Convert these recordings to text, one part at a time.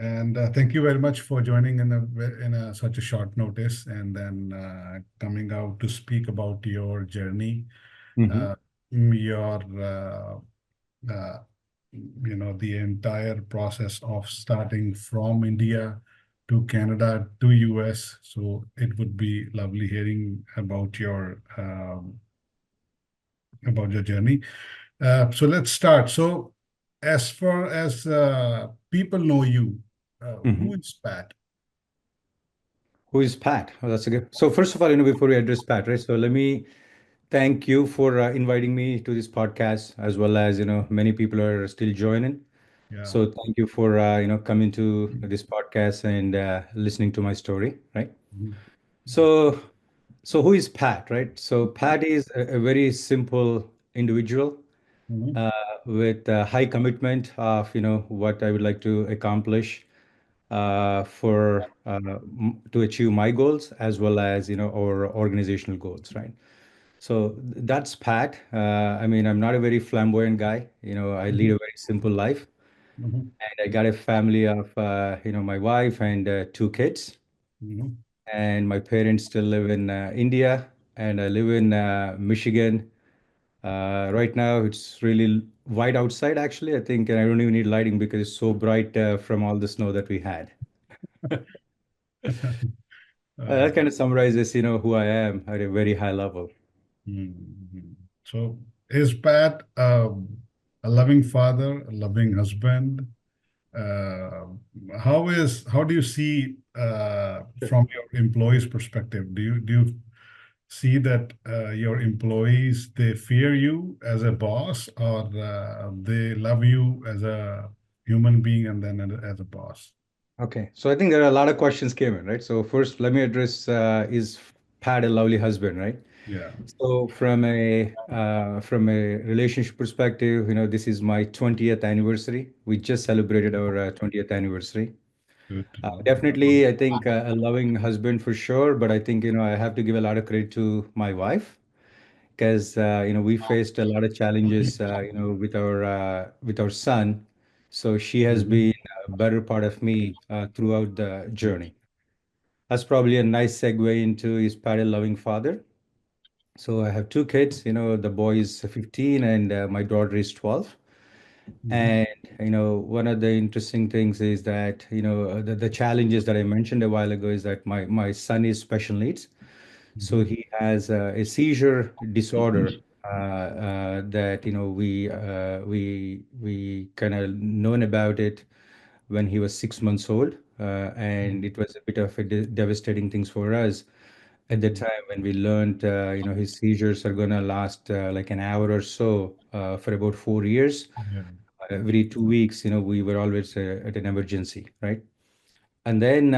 And thank you very much for joining in such a short notice, and then coming out to speak about your journey, Hmm. uh, your uh, the entire process of starting from India to Canada to US. So it would be lovely hearing about your journey. So let's start. So as far as people know you, who Hmm. is Pat? Who is Pat? Oh, that's a good. So first of all, before we address Pat, right? So let me thank you for inviting me to this podcast, as well as many people are still joining. Yeah. So thank you for coming to this podcast and listening to my story, right? Mhm. So so who is Pat, right? So Pat is a very simple individual Mhm. uh, with high commitment of what I would like to accomplish to achieve my goals as well as our organizational goals, right? So that's Pat. I mean, I'm not a very flamboyant guy. I lead Mhm. a very simple life, Mhm. and I got a family of my wife and two kids, Mhm. and my parents still live in India, and I live in Michigan. Right now, it's really white outside, actually, I think, and I don't even need lighting because it's so bright from all the snow that we had. Uh, That kind of summarizes, who I am at a very high level. mhm. So is Pat a loving father, a loving husband? Uh, how do you see Sure. from your employees' perspective? Do you see that your employees they fear you as a boss, or they love you as a human being and then as a boss? Okay, so I think there are a lot of questions came in, right? So first, let me address is Pat a lovely husband, right? Yeah, So from a relationship perspective, this is my 20th anniversary. We just celebrated our 20th anniversary. good to know. Definitely, I think a loving husband for sure, but I think I have to give a lot of credit to my wife because we faced a lot of challenges with our son. So she has Mhm. been a better part of me throughout the journey. That's probably a nice segue into is Pat a loving father. So I have two kids. The boy is 15 and my daughter is 12. Mhm. And one of the interesting things is that the challenges that I mentioned a while ago is that my son is special needs. So Mhm. he has a seizure disorder that we kind of known about it when he was 6 months old, and it was a bit of a devastating things for us at the Mhm. time when we learned his seizures are gonna last like an hour or so for about 4 years. Yeah. Every 2 weeks, we were always at an emergency, right? And then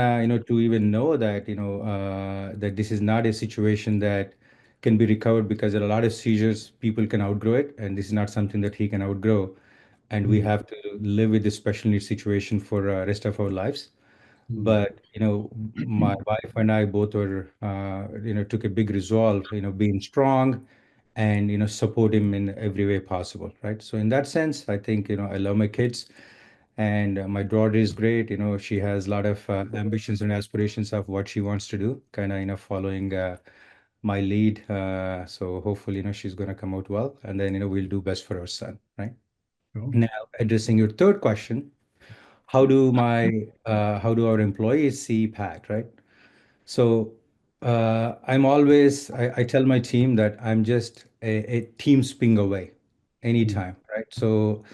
to even know that that this is not a situation that can be recovered because there are a lot of seizures people can outgrow it, and this is not something that he can outgrow, and we Mhm. have to live with this special needs situation for rest of our lives. Mhm. But my wife and I both were took a big resolve, being strong and support him in every way possible, right? So in that sense, I think I love my kids, and my daughter is great. She has a lot of ambitions and aspirations of what she wants to do, kind of following my lead. So hopefully she's going to come out well, and then we'll do best for our son, right? Cool. Now, addressing your third question, how do our employees see Pat, right? So I tell my team that I'm just a team spin away Mhm. anytime, right? So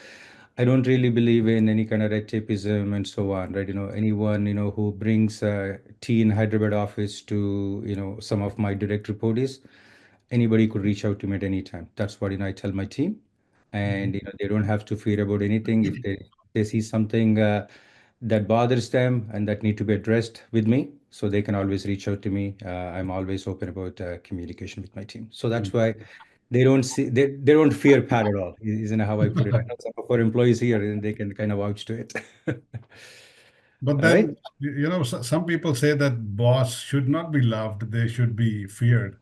I don't really believe in any kind of red tapeism and so on, right? Anyone who brings tea in Hyderabad office to some of my direct reportees, anybody could reach out to me at any time. That's what I tell my team, and Mhm. they don't have to fear about anything. If they see something that bothers them and that need to be addressed with me, so they can always reach out to me. I'm always open about communication with my team. So that's why they don't fear Pat at all. Isn't how I put it? I know some of our employees here, and they can kind of vouch to it. But All right. then, some people say that boss should not be loved, they should be feared.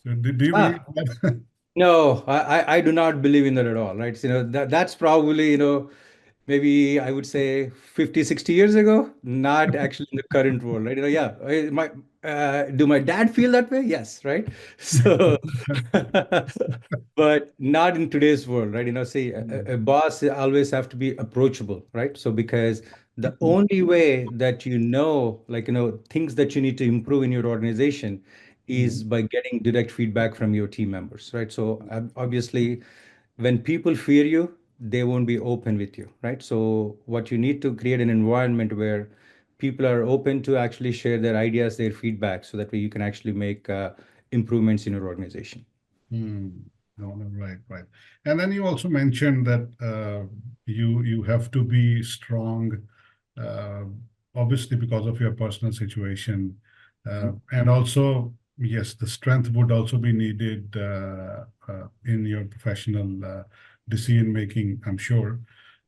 So do you believe Ah, that? no, I do not believe in that at all, right? So, that's probably, maybe I would say 50, 60 years ago, not actually in the current world, right? Yeah, do my dad feel that way? Yes, right? So, but not in today's world, right? See, a boss always have to be approachable, right? So, because the only way that things that you need to improve in your organization is by getting direct feedback from your team members, right? So, obviously, when people fear you, they won't be open with you, right? So what you need to create an environment where people are open to actually share their ideas, their feedback, so that way you can actually make improvements in your organization. Hmm. No, no, right, right. And then you also mentioned that you have to be strong, uh, obviously because of your personal situation, and also yes, the strength would also be needed in your professional decision making, I'm sure.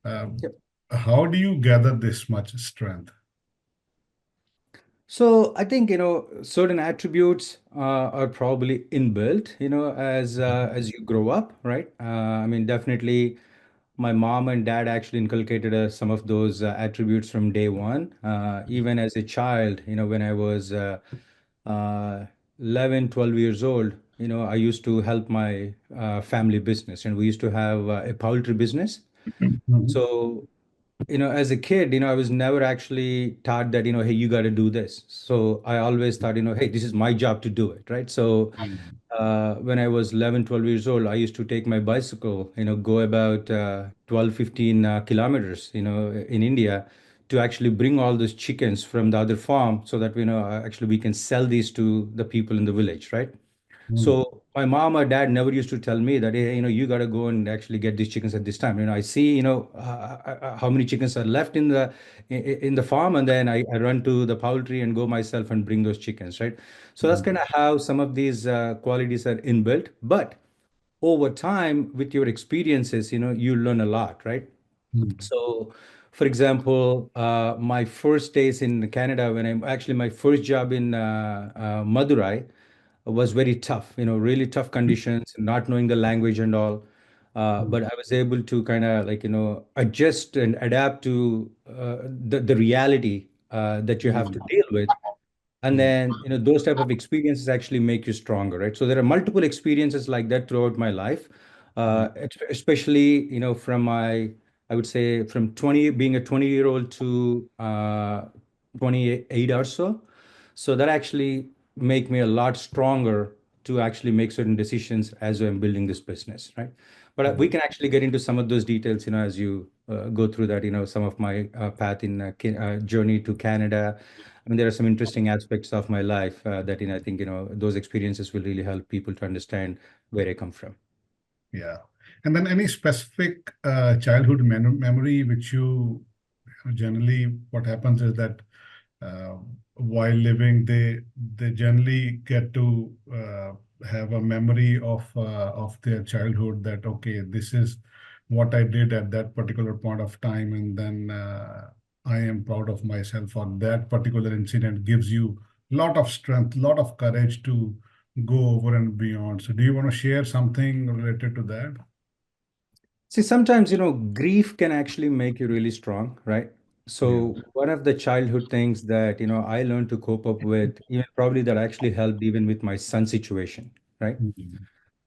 Uh, Yep. how do you gather this much strength? So I think certain attributes are probably inbuilt, as you grow up, right? I mean, definitely, my mom and dad actually inculcated some of those attributes from day one. Even as a child, when I was uh, 11, 12 years old, I used to help my family business, and we used to have a poultry business. Mhm. So as a kid, I was never actually taught that, hey, you got to do this. So I always thought, hey, this is my job to do it, right? So when I was 11, 12 years old, I used to take my bicycle, go about 12, 15 kilometers, in India to actually bring all those chickens from the other farm so that, actually we can sell these to the people in the village, right? Mhm. So my mom or dad never used to tell me that, hey, you got to go and actually get these chickens at this time. I see, how many chickens are left in the farm, and then I run to the poultry and go myself and bring those chickens, right? So that's kind Mhm. of how some of these qualities are inbuilt. But over time, with your experiences, you learn a lot, right? Mhm. So, for example, my first days in Canada, when I actually my first job in Madurai was very tough, really tough conditions, not knowing the language and all. But I was able to kind of adjust and adapt to the reality that you have to Mhm. deal with. And Mhm. then, those type of experiences actually make you stronger, right? So there are multiple experiences like that throughout my life, especially, from I would say from 20, being a 20-year-old to 28 or so. So that actually make me a lot stronger to actually make certain decisions as I'm building this business, right? But we Mhm. can actually get into some of those details, as you go through that, some of my path in journey to Canada. I mean, there are some interesting aspects of my life that, I think, those experiences will really help people to understand where I come from. Yeah. And then any specific childhood memory which you generally, what happens is that uh, while living, they generally get to have a memory of their childhood, that okay, this is what I did at that particular point of time, and then I am proud of myself for that particular incident. Gives you a lot of strength, lot of courage to go over and beyond. So, do you want to share something related to that? See, sometimes, grief can actually make you really strong, right? Yeah. So one of the childhood things that, I learned to cope up with, even probably that actually helped even with my son situation, right? Mhm.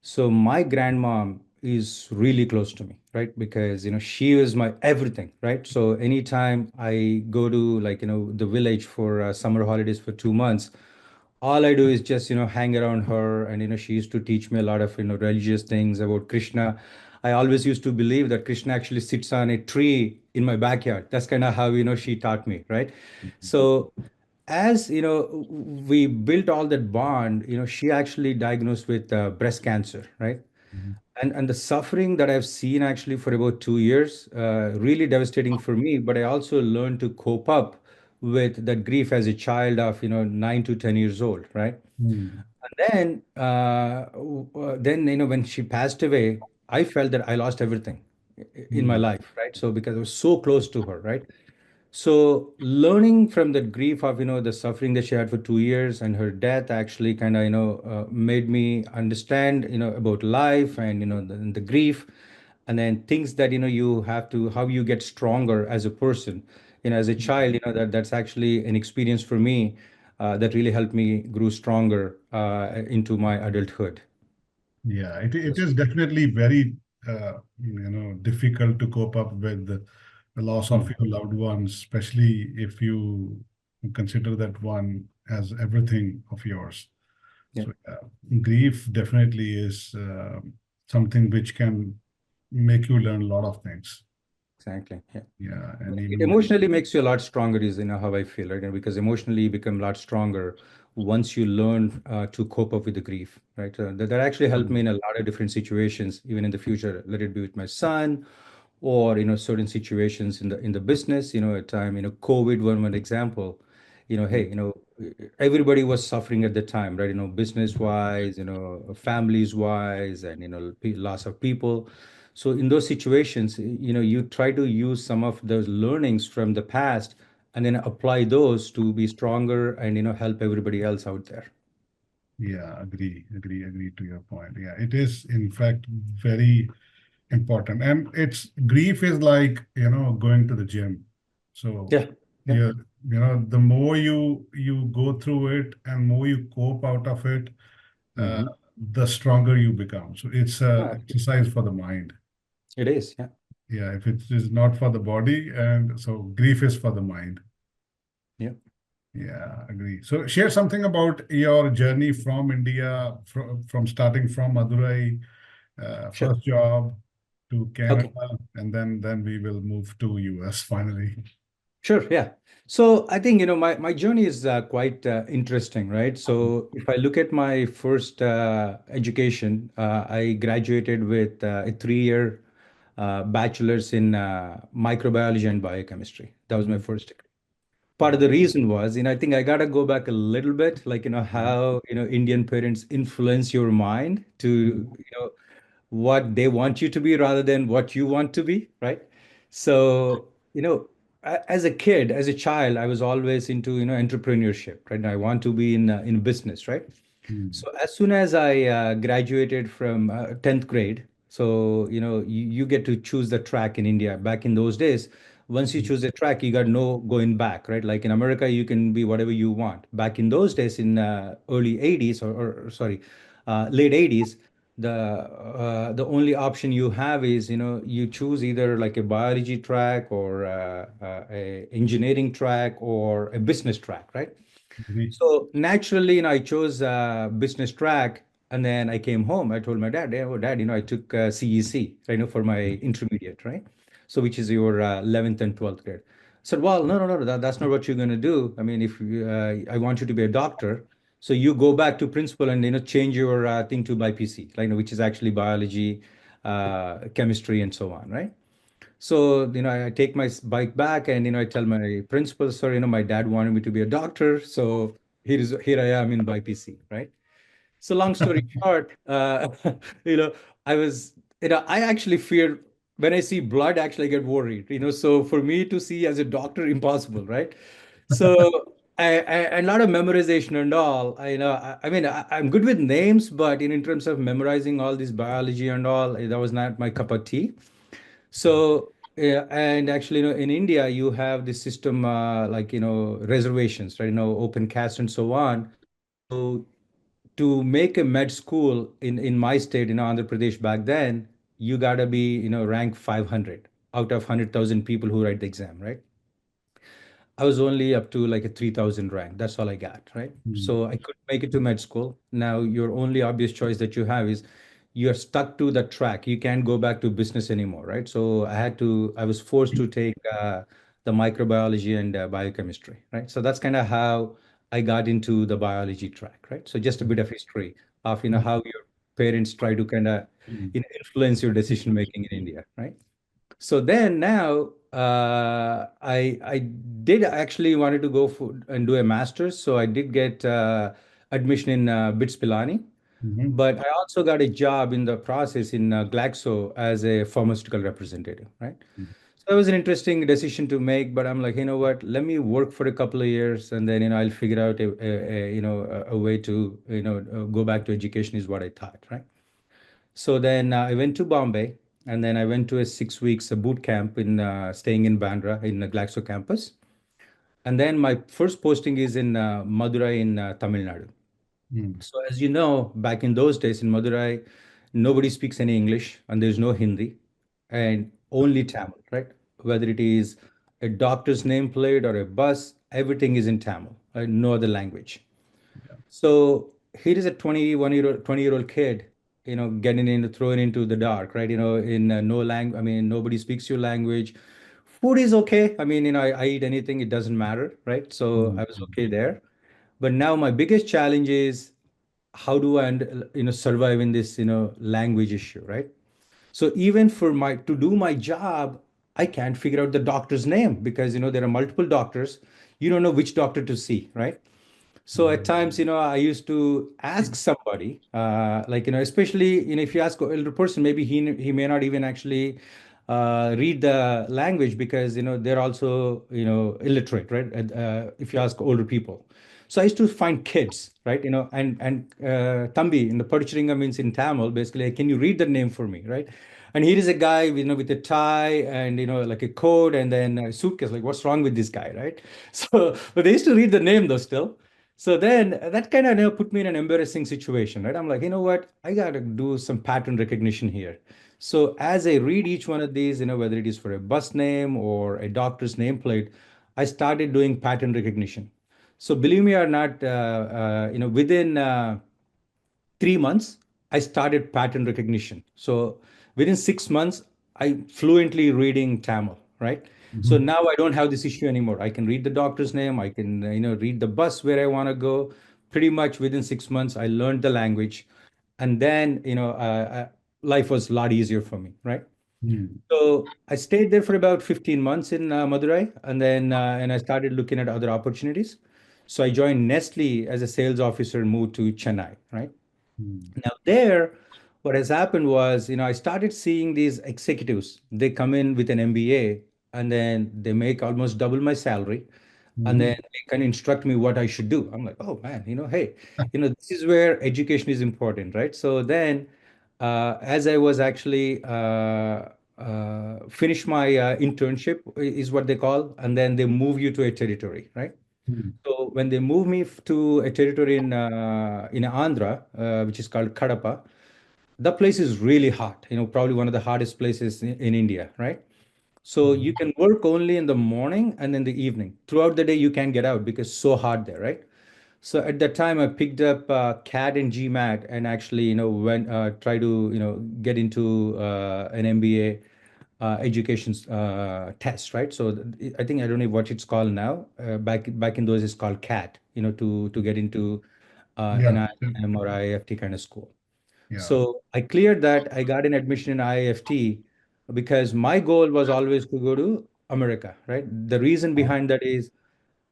So my grandmom is really close to me, right? Because, she was my everything, right? So anytime I go to the village for summer holidays for 2 months, all I do is just, hang around her. And, she used to teach me a lot of, religious things about Krishna. I always used to believe that Krishna actually sits on a tree in my backyard. That's kind of how, she taught me, right? So as we built all that bond, she actually diagnosed with breast cancer, right? Mhm. And the suffering that I've seen actually for about 2 years, really devastating for me. But I also learned to cope up with that grief as a child of 9 to 10 years old, right? Mhm. And then when she passed away, I felt that I lost everything in my Mhm. life, right? So because I was so close to her, right? So learning from that grief of the suffering that she had for 2 years and her death actually kind of made me understand about life and the grief. and then things that you have to, how you get stronger as a person, as a child, that's actually an experience for me that really helped me grow stronger into my adulthood. Yeah, it is definitely very difficult to cope up with the loss of Mm. your loved ones, especially if you consider that one as everything of yours. Yeah, So grief definitely is something which can make you learn a lot of things. exactly. Yeah. Yeah, and It even emotionally makes you a lot stronger, is how I feel, right? And because emotionally you become a lot stronger once you learn to cope up with the grief, right? That actually helped me in a lot of different situations, even in the future. Let it be with my son, or certain situations in the business. At time, COVID one example. Hey, everybody was suffering at the time, right? Business wise, families wise, and loss of people. So in those situations, you try to use some of those learnings from the past and then apply those to be stronger and help everybody else out there. yeah, agree to your point. Yeah, it is in fact very important, and it's grief is like going to the gym. So Yeah. Yeah. yeah, the more you go through it and more you cope out of it, uh, Hmm. the stronger you become. So it's a Yeah, exercise for the mind. it is. Yeah. Yeah, if it is not for the body, and so grief is for the mind. Yeah. Yeah, agree. So share something about your journey from India, from starting from Madurai, Sure. first job to Okay. Canada, and then we will move to US finally. Sure, yeah. So I think, my journey is quite interesting, right? So if I look at my first education, I graduated with a 3-year bachelor's in microbiology and biochemistry. That was my Mhm. first degree. Part of the reason was, I think I gotta go back a little bit, like, how, Indian parents influence your mind to, what they want you to be rather than what you want to be, right? So, as a kid, as a child, I was always into, entrepreneurship, right? And I want to be in business, right? Mhm. So as soon as I graduated from 10th grade, so you get to choose the track in India. Back in those days, once you choose a track, you got no going back, right? Like in America, you can be whatever you want. Back in those days, in early 80s, or sorry, late 80s, the only option you have is, you choose either like a biology track, or a engineering track, or a business track, right? Agree. So naturally, I chose business track, and then I came home. I told my dad, "Hey, oh, Dad, I took CEC, for my intermediate, right? So which is your 11th and 12th grade." I said, "Well, no, no, no, that's not what you're going to do. I mean, if I want you to be a doctor, so you go back to principal and change your thing to BIPC, which is actually biology, chemistry, and so on, right?" So, I take my bike back, and, I tell my principal, "Sir, my dad wanted me to be a doctor. So here I am in BIPC, right?" So long story short, you know, I was, I actually fear when I see blood, actually I get worried, so for me to see as a doctor, impossible, right? So a lot of memorization and all, I mean, I'm good with names, but in terms of memorizing all this biology and all, that was not my cup of tea. So, yeah, and actually, in India, you have this system, like, reservations, right? Open caste and so on. So, to make a med school in my state, Andhra Pradesh back then, you gotta be, rank 500 out of 100,000 people who write the exam, right? I was only up to like a 3,000 rank. That's all I got, right? Mhm. So I couldn't make it to med school. Now, your only obvious choice that you have is you're stuck to the track. You can't go back to business anymore, right? So I was forced to take the microbiology and biochemistry, right? So that's kind of how I got into the biology track, right? So just a bit of history of, how your parents try to kind of, Mhm. influence your decision making in India, right? So then now, I did actually wanted to go for and do a master's, so I did get admission in BITS Pilani, Mhm. but I also got a job in the process in Glaxo as a pharmaceutical representative, right? So it was an interesting decision to make, but I'm like, you know what? Let me work for a couple of years, and then I'll figure out a way to go back to education is what I thought, right? So then I went to Bombay, and then I went to a 6 weeks boot camp in staying in Bandra in the Glaxo campus. And then my first posting is in Madurai in Tamil Nadu. Mm. So as you know, back in those days in Madurai, nobody speaks any English and there's no Hindi and only Tamil, right? Whether it is a doctor's nameplate or a bus, everything is in Tamil, right? No other language. Yeah. So here is a 21-year-old, 20-year-old kid, getting into thrown into the dark, right? In no language. I mean, nobody speaks your language. Food is okay. I mean, I eat anything. It doesn't matter, right? So I Mm. was okay there. But now my biggest challenge is how do I, survive in this, language issue, right? So even for my to do my job, I can't figure out the doctor's name because there are multiple doctors. You don't know which doctor to see, right? So at Mm. times, I used to ask somebody, like, especially, if you ask an elder person, maybe he may not even actually read the language because, they're also, illiterate, right? If you ask older people. So I used to find kids, right? And Tambi in the Padichiringa means in Tamil, basically, can you read the name for me, right? And here is a guy, with a tie and, like a coat and then a suitcase. Like, what's wrong with this guy, right? So, but they used to read the name though still. So then that kind of put me in an embarrassing situation, right? I'm like, you know what? I got to do some pattern recognition here. So as I read each one of these, whether it is for a bus name or a doctor's nameplate, I started doing pattern recognition. So believe me or not, within 3 months, I started pattern recognition. So within 6 months, I fluently reading Tamil, right? So Mhm. now I don't have this issue anymore. I can read the doctor's name. I can, read the bus where I want to go. Pretty much within 6 months, I learned the language, and then life was a lot easier for me, right? Mm. So I stayed there for about 15 months in Madurai, and I started looking at other opportunities. So I joined Nestle as a sales officer and moved to Chennai, right? Mm. Now there, what has happened was, I started seeing these executives. They come in with an MBA and then they make almost double my salary, and then Mhm. they can instruct me what I should do. I'm like, oh man, hey, this is where education is important, right? So then, as I was actually finish my internship is what they call, and then they move you to a territory, right? Mm. So when they moved me to a territory in Andhra, which is called Kadapa, the place is really hot. Probably one of the hottest places in India, right? So you Mhm. can work only in the morning and in the evening. Throughout the day, you can't get out because it's so hot there, right? So at that time, I picked up CAD and GMAT and actually, went try to, get into an MBA education test, right? So I think I don't know what it's called now. Back in those, it's called CAT, to get into an Yeah. IIM or IIFT kind of school. Yeah. So I cleared that. I got an admission in IIFT because my goal was always to go to America, right? The reason behind that is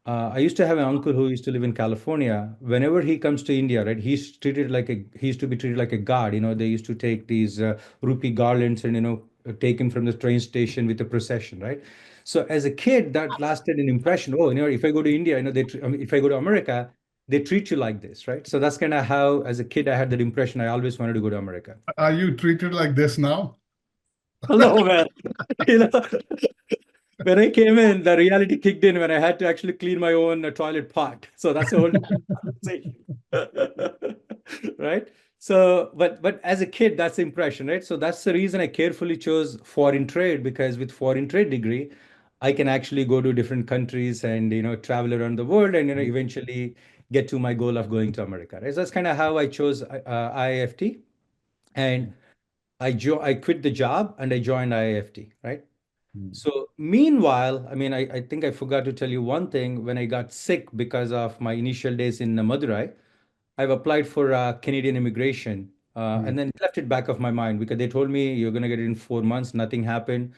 I used to have an uncle who used to live in California. Whenever he comes to India, right, he used to be treated like a god. They used to take these rupee garlands and take him from the train station with a procession, right? So as a kid, that lasted an impression. Oh, if I go to India, if I go to America, they treat you like this, right? So that's kind of how, as a kid, I had that impression. I always wanted to go to America. Are you treated like this now? Hello, man. You know, when I came in, the reality kicked in when I had to actually clean my own toilet pot. So that's a whole different conversation, right? So, but as a kid, that's the impression, right? So that's the reason I carefully chose foreign trade because with foreign trade degree, I can actually go to different countries and travel around the world and eventually get to my goal of going to America. Right? So that's kind of how I chose IIFT, and I quit the job and I joined IIFT, right? Mm. So meanwhile, I mean, I think I forgot to tell you one thing. When I got sick because of my initial days in Madurai, I've applied for Canadian immigration, Mm. and then left it back of my mind because they told me you're gonna get it in 4 months. Nothing happened,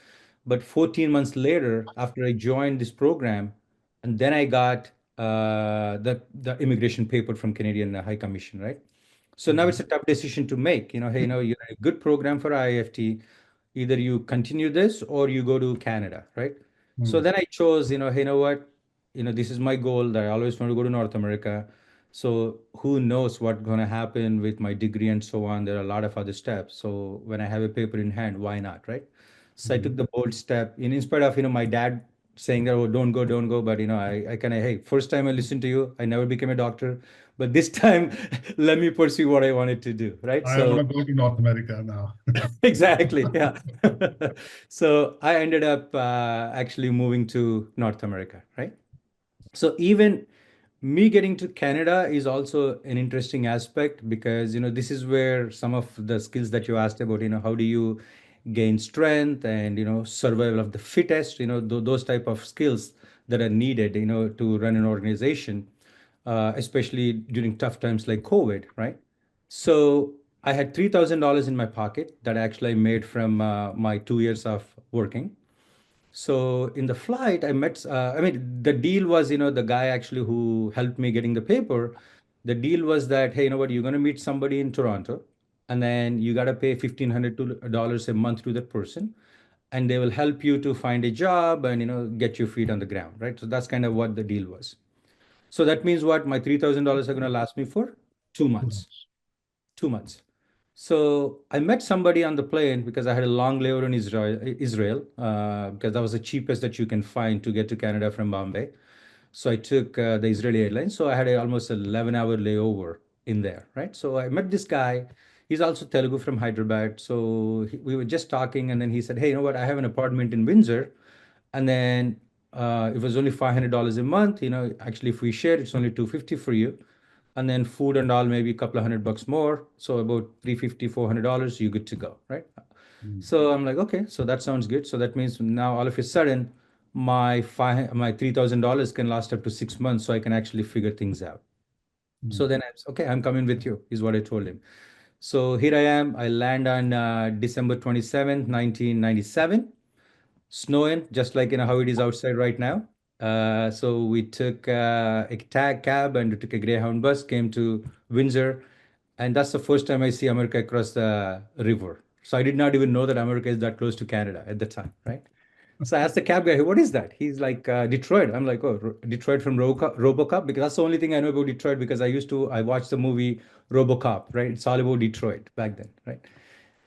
but 14 months later, after I joined this program, and then I got the immigration paper from Canadian High Commission, right? So now it's a tough decision to make. Hey, you're in a good program for IFT. Either you continue this or you go to Canada, right? So Mm. then I chose, hey, what? This is my goal that I always want to go to North America. So who knows what's going to happen with my degree and so on. There are a lot of other steps. So when I have a paper in hand, why not, right? So I took Mhm. the bold step. In spite of my dad saying that, oh, don't go, don't go. But I kind of, hey, first time I listened to you, I never became a doctor. But this time, let me pursue what I wanted to do, right? I So want to go to North America now. exactly, yeah. So I ended up actually moving to North America, right? So even me getting to Canada is also an interesting aspect because this is where some of the skills that you asked about, how do you gain strength and survival of the fittest, those type of skills that are needed, to run an organization, especially during tough times like COVID, right? So I had $3,000 in my pocket that actually I made from my 2 years of working. So in the flight, I met, I mean, the deal was, the guy actually who helped me getting the paper, the deal was that, hey, you know what, you're going to meet somebody in Toronto, and then you got to pay $1,500 a month to that person, and they will help you to find a job and, get your feet on the ground, right? So that's kind of what the deal was. So that means what? My $3,000 are going to last me for 2 months. 2 months. So I met somebody on the plane because I had a long layover in Israel, because that was the cheapest that you can find to get to Canada from Bombay. So I took the Israeli Airlines. So I had almost an 11-hour layover in there, right? So I met this guy. He's also Telugu from Hyderabad. So we were just talking, and then he said, "Hey, you know what? I have an apartment in Windsor, and then it was only $500 a month. Actually, if we share, it's only 250 for you, and then food and all maybe a couple of $100 more, so about 350, $400, you're good to go, right?" Mm, So I'm like, okay, so that sounds good. So that means now all of a sudden my $3,000 can last up to 6 months, so I can actually figure things out. mm, So then okay, I'm coming with you, is what I told him. So here I am. I land on December 27th, 1997, snowing, just like how it is outside right now. So we took a tag cab and we took a Greyhound bus, came to Windsor, and that's the first time I see America across the river. So I did not even know that America is that close to Canada at the time, right? So I asked the cab guy, "Hey, what is that?" He's like, Detroit. I'm like, oh, Detroit from RoboCop, because that's the only thing I know about Detroit because I watched the movie RoboCop, right? It's all about Detroit back then, right?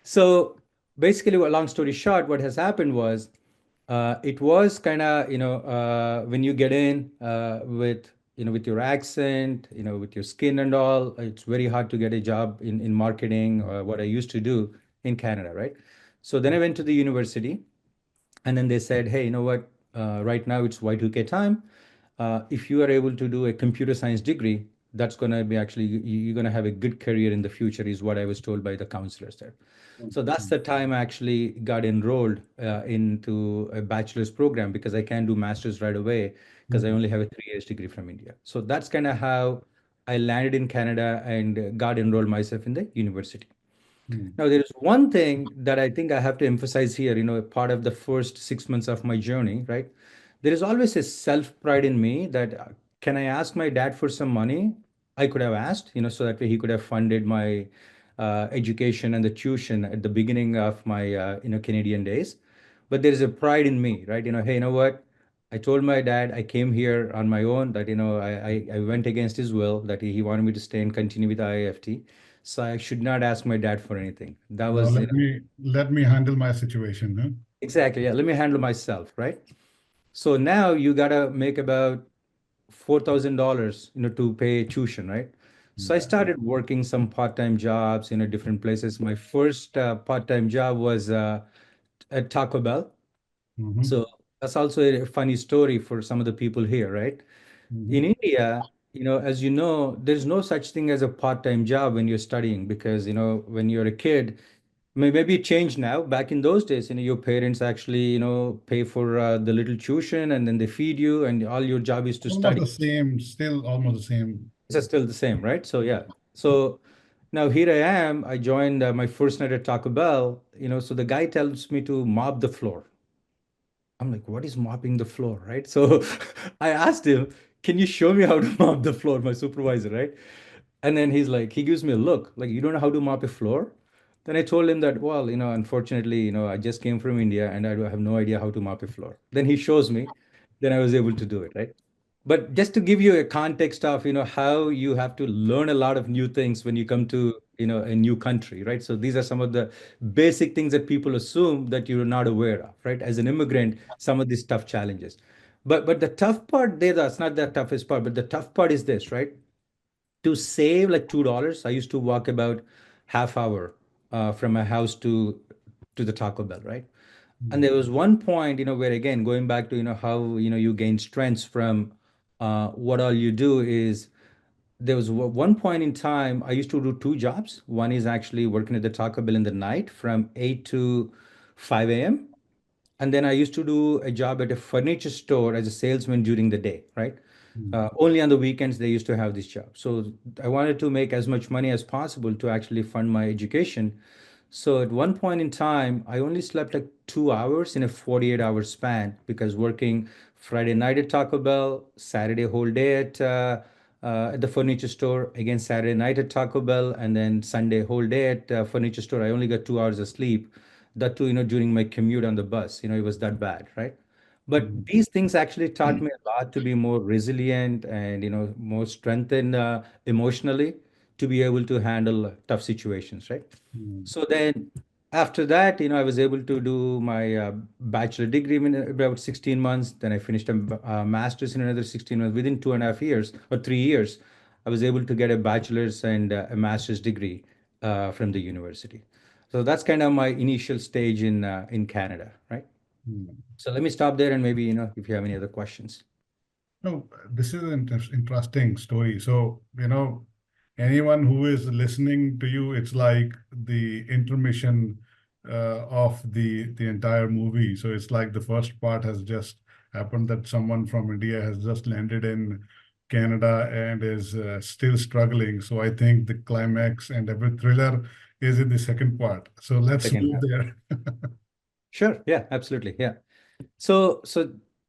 So basically, long story short, what has happened was it was kind of, when you get in with, with your accent, with your skin and all, it's very hard to get a job in marketing, what I used to do in Canada, right? So then I went to the university, and then they said, hey, you know what? Right now it's Y2K time. If you are able to do a computer science degree, that's going to be actually, you're going to have a good career in the future, is what I was told by the counselors there. mm, So that's mm, the time I actually got enrolled into a bachelor's program because I can't do master's right away because I mm, only have a 3 years degree from India. So that's kind of how I landed in Canada and got enrolled myself in the university. mm, Now, there is one thing that I think I have to emphasize here, part of the first 6 months of my journey, right? There is always a self-pride in me that can I ask my dad for some money? I could have asked, so that way he could have funded my education and the tuition at the beginning of my, Canadian days. But there is a pride in me, right? Hey, you know what? I told my dad I came here on my own, that, I went against his will, that he wanted me to stay and continue with IIFT. So I should not ask my dad for anything. That Now was, let me handle my situation. Huh? exactly, yeah, let me handle myself, right? So now you gotta make about $4,000, to pay tuition, right? So I Yeah. started working some part-time jobs in different places. My first part-time job was at Taco Bell. Mm-hmm. So that's also a funny story for some of the people here, right? In Mm-hmm. India, as you know, there's no such thing as a part-time job when you're studying because, when you're a kid, maybe it changed now. Back in those days, your parents actually, pay for the little tuition and then they feed you and all your job is to Almost study. the same, still almost the same. It's still the same, right? So yeah. So now here I am. I joined my first night at Taco Bell, so the guy tells me to mop the floor. I'm like, what is mopping the floor, right? So I asked him, can you show me how to mop the floor, my supervisor, right? And then he's like, he gives me a look, like, you don't know how to mop a floor? Then I told him that, well, unfortunately, I just came from India and I have no idea how to mop a floor. Then he shows me, then I was able to do it, right? But just to give you a context of, how you have to learn a lot of new things when you come to, a new country, right? So these are some of the basic things that people assume that you're not aware of, right? As an immigrant, some of these tough challenges. But the tough part there, that's not the toughest part, but the tough part is this, right? To save like $2, I used to walk about half hour from my house to the Taco Bell, right? And there was one point, where again, going back to, how, you gain strengths from what all you do is there was one point in time I used to do two jobs. One is actually working at the Taco Bell in the night from 8 to 5 a.m. And then I used to do a job at a furniture store as a salesman during the day, right? Only on the weekends they used to have this job. So I wanted to make as much money as possible to actually fund my education. So at one point in time, I only slept like 2 hours in a 48-hour span because working Friday night at Taco Bell, Saturday whole day at the furniture store, again Saturday night at Taco Bell, and then Sunday whole day at furniture store. I only got 2 hours of sleep. That too, during my commute on the bus, it was that bad, right? But these things actually taught me a lot to be more resilient and more strengthened emotionally to be able to handle tough situations, right? So then after that, I was able to do my bachelor degree in about 16 months. Then I finished a master's in another 16 months. Within 2.5 years or 3 years, I was able to get a bachelor's and a master's degree from the university. So that's kind of my initial stage in Canada, right? So let me stop there and maybe, if you have any other questions. No, this is an interesting story. So, anyone who is listening to you, it's like the intermission of the entire movie. So it's like the first part has just happened that someone from India has just landed in Canada and is still struggling. So I think the climax and every thriller is in the second part. So let's Second move half. there. Sure. Yeah, absolutely. Yeah. So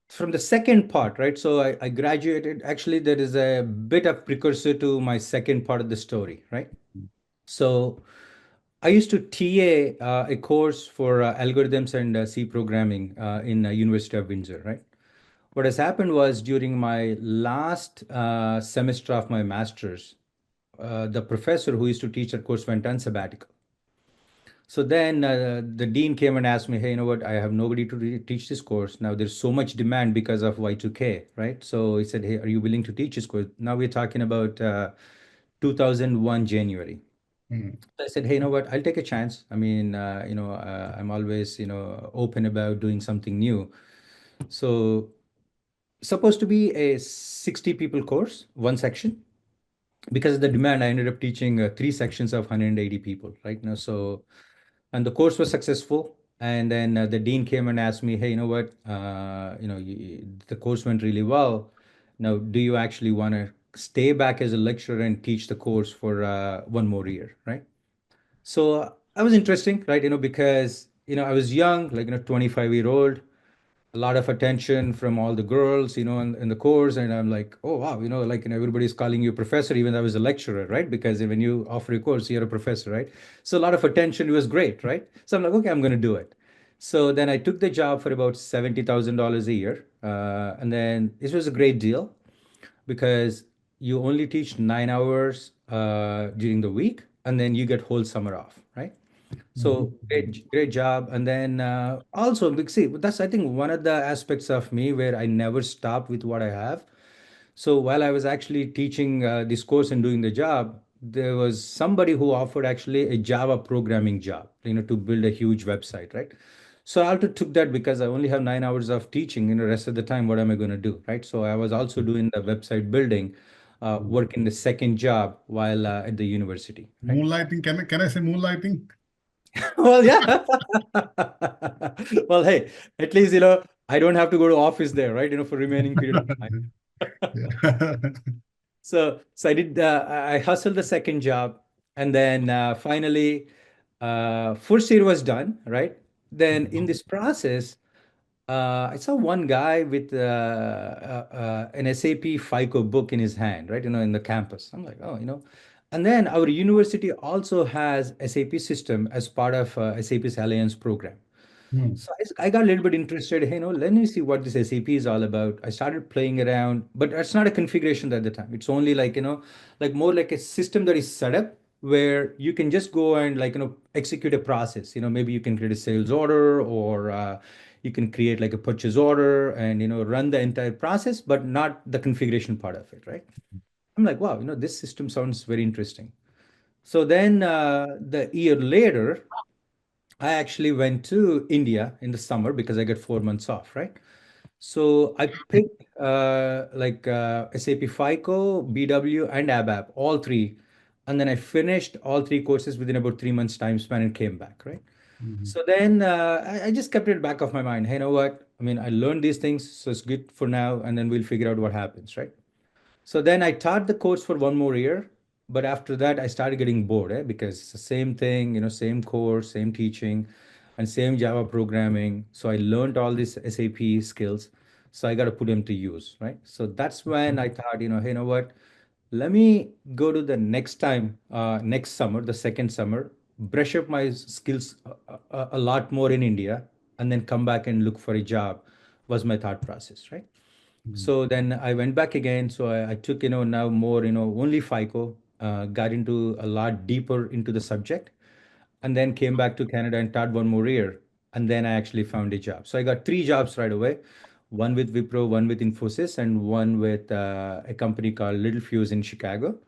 from the second part, right? So I graduated. Actually, there is a bit of precursor to my second part of the story, right? So I used to TA a course for algorithms and C programming in University of Windsor, right? What has happened was during my last semester of my master's, the professor who used to teach that course went on sabbatical. So then the dean came and asked me, hey, you know what? I have nobody to teach this course. Now there's so much demand because of Y2K, right? So he said, hey, are you willing to teach this course? Now we're talking about 2001 January. Hmm. I said, hey, you know what? I'll take a chance. I mean, I'm always, open about doing something new. So supposed to be a 60 people course, one section. Because of the demand, I ended up teaching three sections of 180 people, right? Now, so and the course was successful. And then the dean came and asked me, hey, you know what? The course went really well. Now, do you actually want to stay back as a lecturer and teach the course for one more year, right? So I was interesting, right? Because I was young, like 25-year-old, a lot of attention from all the girls, in the course. And I'm like, oh, wow, like, everybody's calling you professor, even though I was a lecturer, right? Because when you offer a course, you're a professor, right? So a lot of attention. It was great, right? So I'm like, okay, I'm going to do it. So then I took the job for about $70,000 a year. And then this was a great deal because you only teach 9 hours during the week, and then you get whole summer off, right? So great job. And then also, see, that's I think one of the aspects of me where I never stop with what I have. So while I was actually teaching this course and doing the job, there was somebody who offered actually a Java programming job, to build a huge website, right? So I also took that because I only have 9 hours of teaching. Rest of the time, what am I going to do, right? So I was also doing the website building, working the second job while at the university, right? Moonlighting, can I say moonlighting? Well, yeah. Well, hey, at least, I don't have to go to office there, right? For remaining period of time. Yeah. So I did, I hustled the second job. And then finally, first year was done, right? Then in this process, I saw one guy with an SAP FICO book in his hand, right? In the campus. I'm like, oh. And then our university also has SAP system as part of SAP's Alliance program. Hmm. So I got a little bit interested. Hey, let me see what this SAP is all about. I started playing around, but it's not a configuration at the time. It's only like, like more like a system that is set up where you can just go and like, execute a process. Maybe you can create a sales order or you can create like a purchase order and, run the entire process, but not the configuration part of it, right? I'm like, wow, this system sounds very interesting. So then the year later, I actually went to India in the summer because I got 4 months off, right? So I picked SAP FICO, BW, and ABAP, all three. And then I finished all three courses within about 3 months time span and came back, right? Mhm. So then I just kept it back of my mind. Hey, you know what? I mean, I learned these things, so it's good for now, and then we'll figure out what happens, right? So then I taught the course for 1 more year, but after that I started getting bored, because it's the same thing, same course, same teaching, and same Java programming. So I learned all these SAP skills. So I got to put them to use, right? So that's when I thought, hey, you know what? Let me go to the next time, next summer, the second summer, brush up my skills a lot more in India, and then come back and look for a job was my thought process, right? Mhm. So then I went back again. So I took, now more, only FICO, got into a lot deeper into the subject, and then came back to Canada and taught 1 more year. And then I actually found a job. So I got three jobs right away, one with Wipro, one with Infosys, and one with a company called Little Fuse in Chicago.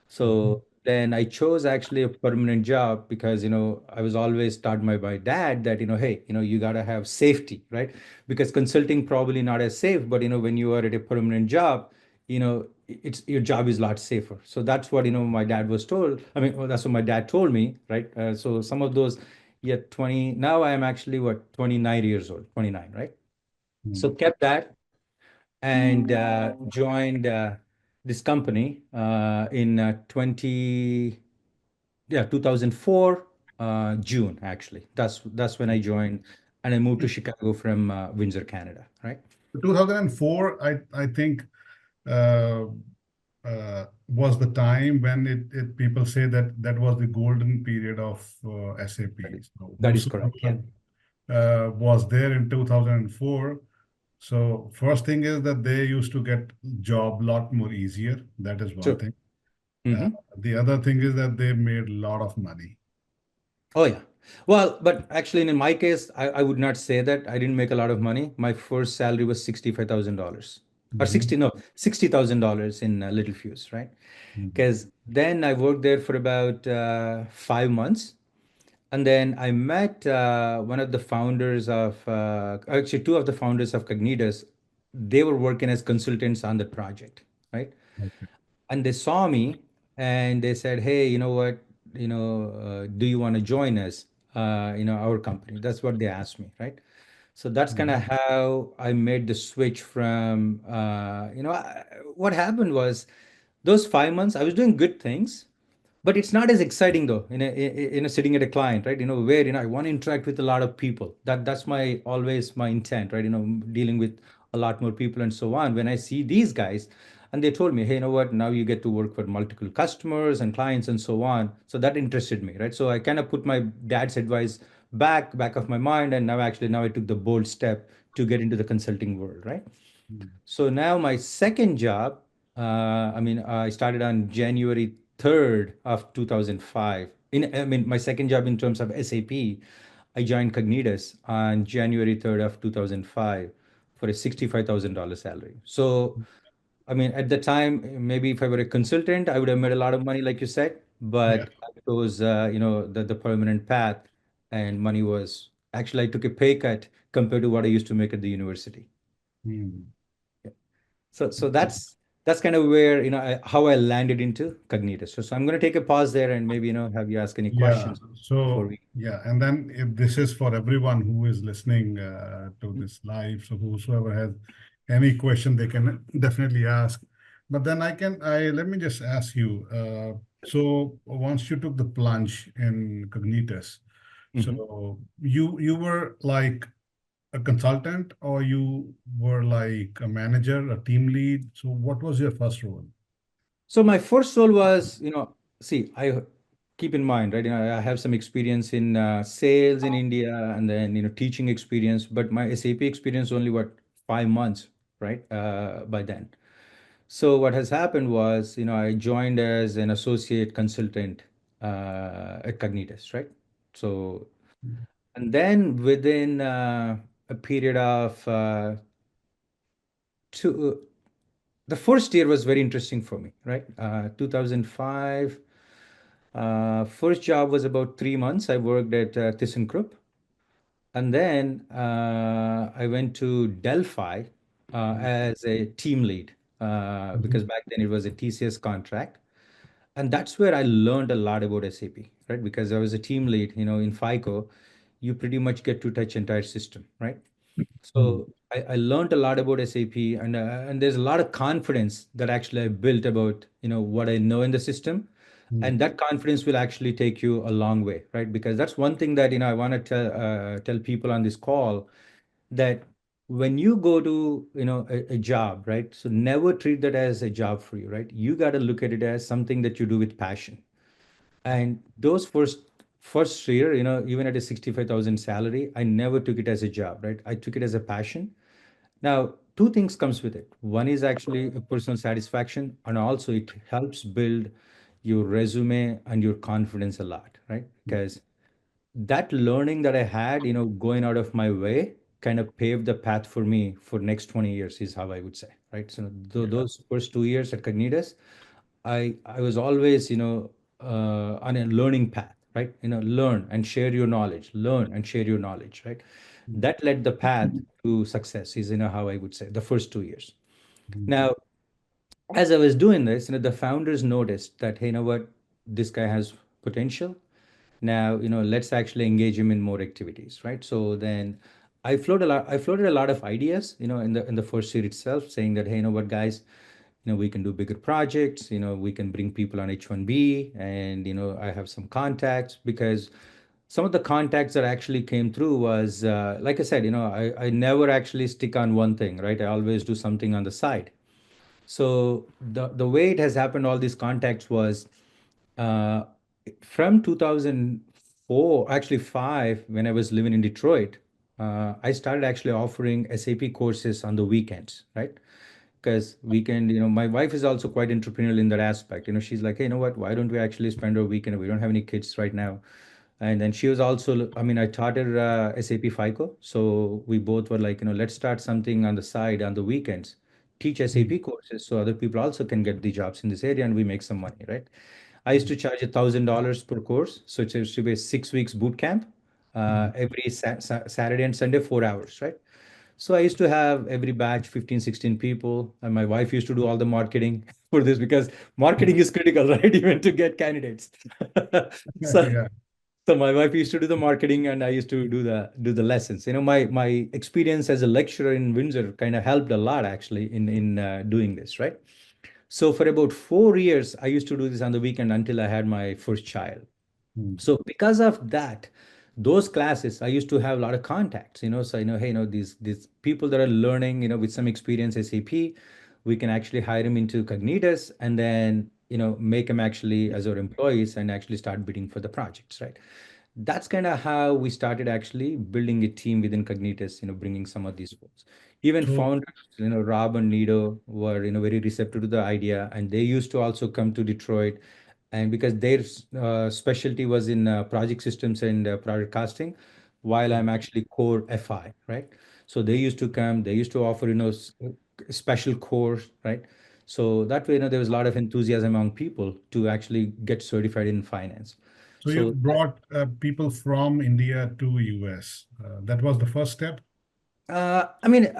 So then I chose actually a permanent job because, I was always taught by my dad that, hey, you gotta have safety, right? Because consulting probably not as safe, but, when you are at a permanent job, it's your job is a lot safer. So that's what, my dad was told. I mean, well, that's what my dad told me, right? So some of those, yeah, 20, now I am actually what, 29 years old, 29, right? So Mhm. kept that and joined this company in 2004 June actually. That's when I joined, and I moved to Chicago from Windsor, Canada. Right. 2004, I think, uh, was the time when people say that that was the golden period of That SAP. is, So that is correct. Yeah. whosoever was there in 2004. So first thing is that they used to get job lot more easier. That is one Sure. thing. Uh, Hmm. the other thing is that they made a lot of money. Oh yeah. Well, but actually, in my case, I would not say that I didn't make a lot of money. My first salary was $65,000, or Mhm. 60, no, $60,000 in Little Fuse, right? Mhm. Because then I worked there for about 5 months. And then I met one of the founders of, actually, two of the founders of Cognitus. They were working as consultants on the project, right? Okay. And they saw me and they said, "Hey, you know what? Do you want to join us? Our company." That's what they asked me, right? So that's kind of Mhm. how I made the switch from, what happened was those 5 months I was doing good things, but it's not as exciting though in a sitting at a client, right? Where I want to interact with a lot of people. That's my always my intent, right? Dealing with a lot more people and so on. When I see these guys, and they told me, hey, you know what? Now you get to work for multiple customers and clients and so on. So that interested me, right? So I kind of put my dad's advice back of my mind, and now I took the bold step to get into the consulting world, right? Mhm. So now my second job, I started on January 3rd of 2005. My second job in terms of SAP, I joined Cognitus on January 3rd of 2005 for a $65,000 salary. So, at the time, maybe if I were a consultant, I would have made a lot of money, like you said, Yeah. but I chose, the permanent path, and money was actually, I took a pay cut compared to what I used to make at the university. Mhm. So that's kind of where how I landed into Cognitus. So I'm going to take a pause there and maybe have you ask any Yeah. questions before So, we. yeah. And then if this is for everyone who is listening to this live, so whosoever has any question, they can definitely ask. But then let me just ask you. So once you took the plunge in Cognitus, Mhm. so you were like a consultant or you were like a manager, a team lead. So what was your first role? So my first role was, see, I keep in mind, right? I have some experience in sales in India, and then teaching experience, but my SAP experience only what 5 months, right? By then. So what has happened was, I joined as an associate consultant at Cognitus, right? So, and then within a period of two, the first year was very interesting for me, right? 2005. First job was about 3 months. I worked at ThyssenKrupp, and then I went to Delphi as a team lead because back then it was a TCS contract, and that's where I learned a lot about SAP, right? Because I was a team lead, in FICO, you pretty much get to touch entire system, right? Mm, So I learned a lot about SAP, and there's a lot of confidence that actually I built about what I know in the system, mm, and that confidence will actually take you a long way, right? Because that's one thing that I want to tell people on this call, that when you go to a job, right? So never treat that as a job for you, right? You got to look at it as something that you do with passion. And those first year, even at a 65,000 salary, I never took it as a job, right? I took it as a passion. Now, two things comes with it. One is actually a personal satisfaction, and also it helps build your resume and your confidence a lot, right? Because that learning that I had, going out of my way, kind of paved the path for me for next 20 years, is how I would say, right? So yeah. those first 2 years at Cognitus, I was always, on a learning path, right? Learn and share your knowledge, learn and share your knowledge, right? That led the path to success, is, how I would say, the first 2 years. Mm, Now, as I was doing this, the founders noticed that, hey, you know what, this guy has potential. Now, let's actually engage him in more activities, right? So then I floated a lot of ideas, in the first year itself, saying that, hey, you know what, guys, we can do bigger projects, we can bring people on H1B, and I have some contacts, because some of the contacts that actually came through was, like I said, I never actually stick on one thing, right? I always do something on the side. So the way it has happened, all these contacts was uh, from 2004, actually five, when I was living in Detroit. I started actually offering SAP courses on the weekends, right? Because weekend, my wife is also quite entrepreneurial in that aspect. She's like, hey, you know what? Why don't we actually spend our weekend? We don't have any kids right now. And then she was also, I mean, I taught her SAP FICO. So we both were like, let's start something on the side on the weekends, teach mm, SAP courses so other people also can get the jobs in this area and we make some money, right? I used to charge $1,000 per course. So it used to be a 6 weeks boot camp, mm, every Saturday and Sunday, 4 hours, right? So I used to have every batch 15, 16 people, and my wife used to do all the marketing for this, because marketing is critical, right? Even to get candidates. So yeah. so my wife used to do the marketing, and I used to do the lessons. My experience as a lecturer in Windsor kind of helped a lot actually in doing this, right? So for about 4 years, I used to do this on the weekend until I had my first child. Mm, So because of that, those classes, I used to have a lot of contacts, so hey, these people that are learning, with some experience SAP, we can actually hire them into Cognitus, and then, make them actually as our employees and actually start bidding for the projects, right? That's kind of how we started actually building a team within Cognitus, bringing some of these folks. Even so founders, Rob and Nido were, very receptive to the idea, and they used to also come to Detroit, and because their specialty was in project systems and project costing, while I'm actually core FI, right? So they used to come, they used to offer, special course, right? So that way, there was a lot of enthusiasm among people to actually get certified in finance. so you So brought people from India to US. That was the first step. I mean,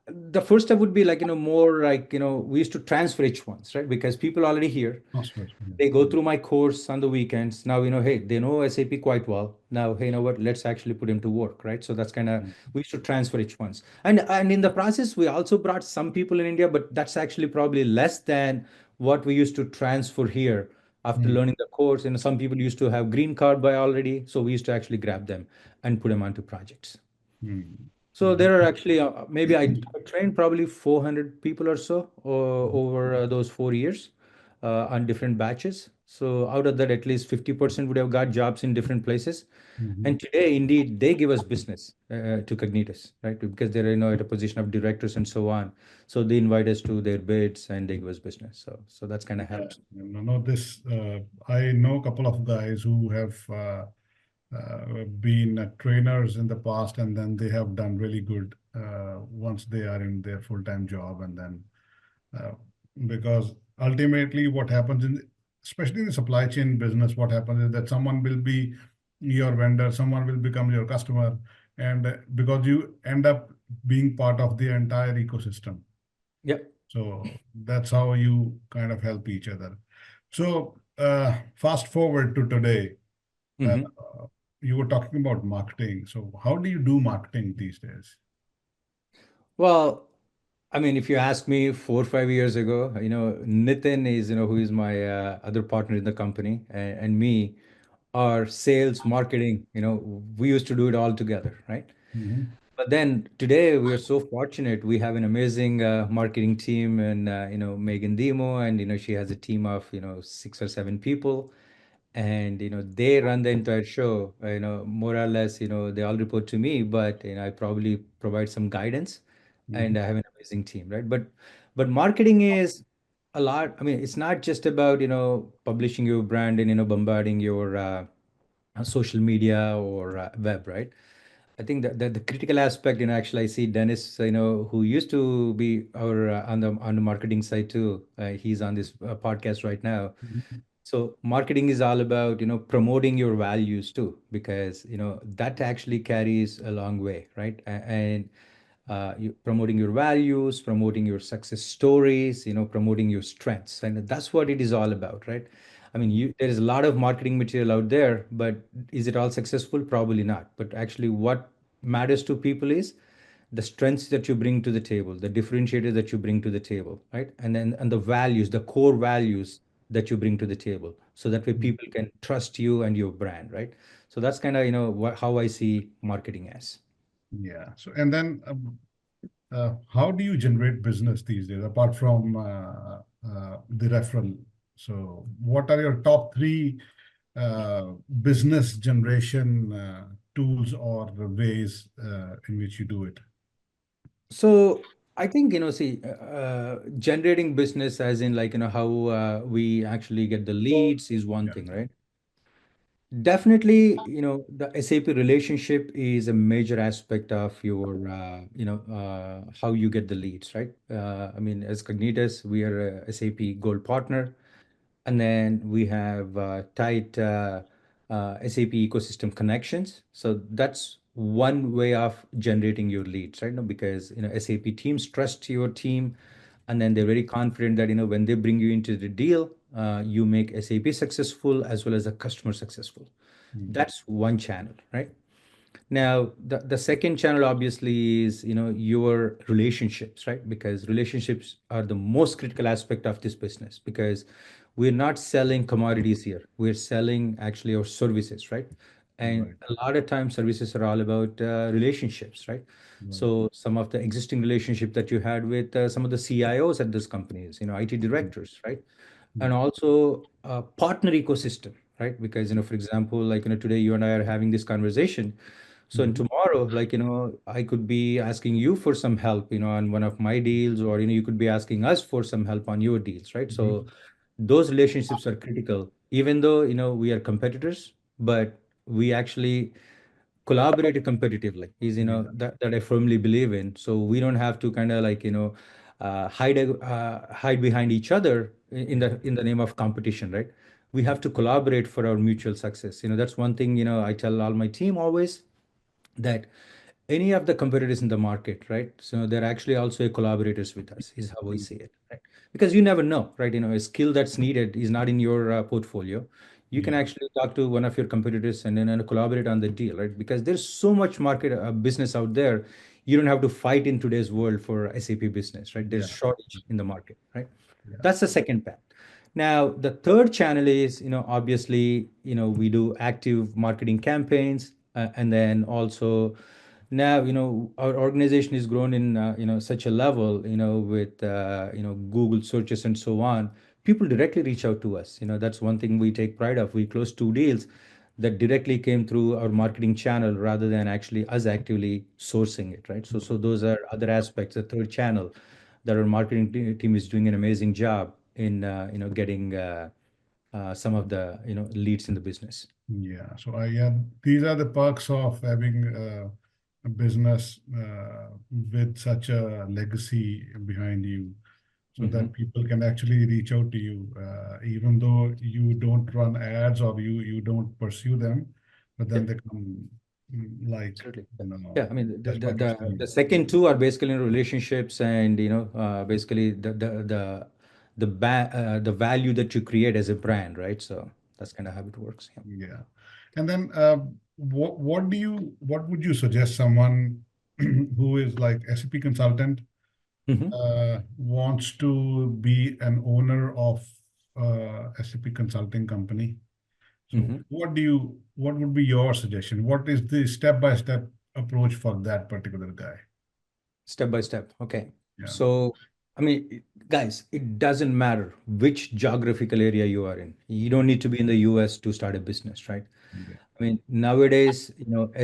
the first step would be like, more like, we used to transfer H1s, right? Because people already here, Transfer. Yeah. they go through my course on the weekends. Now, hey, they know SAP quite well. Now, hey, you know what? Let's actually put him to work, right? So that's kind of, Mm, we used to transfer H1s. And in the process, we also brought some people in India, but that's actually probably less than what we used to transfer here after mm, learning the course. Some people used to have green card by already. So we used to actually grab them and put them onto projects. mm, So there are actually maybe I trained probably 400 people or so over those 4 years. on different batches. So out of that, at least 50% would have got jobs in different places. Mhm. And today, indeed, they give us business to Cognitus, right? Because they're at a position of directors and so on. So they invite us to their bids and they give us business. So that's kind of Yeah, helps. this I know a couple of guys who have been trainers in the past, and then they have done really good once they are in their full-time job, and then uh, because ultimately what happens especially in the supply chain business, what happens is that someone will be your vendor, someone will become your customer, and because you end up being part of the entire ecosystem. Yep. So that's how you kind of help each other. So fast forward to today, uh, Hmm. you were talking about marketing. So how do you do marketing these days? Well, I mean, if you ask me 4 or 5 years ago, Nitin is, who is my other partner in the company, and me, our sales, marketing, we used to do it all together, right? Mhm. But then today we are so fortunate. We have an amazing marketing team, and Megan Demo, and she has a team of 6 or 7 people, and they run the entire show. More or less, they all report to me, but I probably provide some guidance, and Mhm. I have an amazing team, right? But marketing is a lot. I mean, it's not just about publishing your brand and bombarding your social media or web, right? I think that the critical aspect, actually, I see Dennis, who used to be our on the marketing side too. He's on this podcast right now. Mhm. So marketing is all about, promoting your values too, because, that actually carries a long way, right? And you promoting your values, promoting your success stories, promoting your strengths, and that's what it is all about, right? I mean, there is a lot of marketing material out there, but is it all successful? Probably not. But actually, what matters to people is the strengths that you bring to the table, the differentiator that you bring to the table, right? And the values, the core values that you bring to the table, so that way people can trust you and your brand, right? So that's kind of how I see marketing as. Yeah. So, and then how do you generate business these days, apart from the referral? So, what are your top three business generation tools or ways in which you do it? So I think, see, generating business as in like, how we actually get the leads is one Yeah. thing, right? Definitely, the SAP relationship is a major aspect of your, how you get the leads, right? I mean, as Cognitus, we are a SAP Gold partner, and then we have tight SAP ecosystem connections. So that's one way of generating your leads, right? No, because SAP teams trust your team, and then they're very confident that when they bring you into the deal, you make SAP successful as well as the customer successful. Mm. That's one channel, right? Now, the second channel obviously is, your relationships, right? Because relationships are the most critical aspect of this business, because we're not selling commodities here. We're selling actually our services, right? And Right. a lot of times services are all about relationships, right? Right. So some of the existing relationship that you had with some of the CIOs at these companies, IT Mm. directors, right? And Mm. also a partner ecosystem, right? Because for example, like today you and I are having this conversation, so in Mhm. tomorrow, like I could be asking you for some help, on one of my deals, or you could be asking us for some help on your deals, right? So Mhm. those relationships are critical, even though we are competitors, but we actually collaborate competitively is Yeah. that I firmly believe in. So we don't have to kind of like hide behind each other in the name of competition, right? We have to collaborate for our mutual success. That's one thing I tell all my team always, that any of the competitors in the market, right? So they're actually also collaborators with us, is how we Mm. see it, right? Because you never know, right? A skill that's needed is not in your portfolio. You can Yeah. actually talk to one of your competitors and then collaborate on the deal, right? Because there's so much market business out there. You don't have to fight in today's world for SAP business, right? There's Yeah. shortage in the market, right? Yeah. That's the second path. Now, the third channel is, obviously, we do active marketing campaigns, and then also now, our organization is grown in, such a level, with, Google searches and so on. people directly reach out to us. That's one thing we take pride of. We closed two deals that directly came through our marketing channel rather than actually us actively sourcing it, right? So those are other aspects, the third channel that our marketing team is doing an amazing job in, getting some of the, leads in the business. Yeah. So yeah, these are the perks of having a business with such a legacy behind you, so Hmm. that people can actually reach out to you, even though you don't run ads or you don't pursue them, but Yeah, then they come, like, absolutely. Yeah. you know, Yeah, I mean, the, just the what you're the the saying. second two are basically relationships, and basically the value that you create as a brand, right? So that's kind of how it works. Yeah. Yeah. And then what would you suggest someone who is like SAP consultant, Hmm. wants to be an owner of SAP consulting company? So Hmm. what would be your suggestion? What is the step-by-step approach for that particular guy? Step by step. Okay. Yeah. So, I mean, guys, it doesn't matter which geographical area you are in. You don't need to be in the US to start a business, right? Yeah. I mean, nowadays,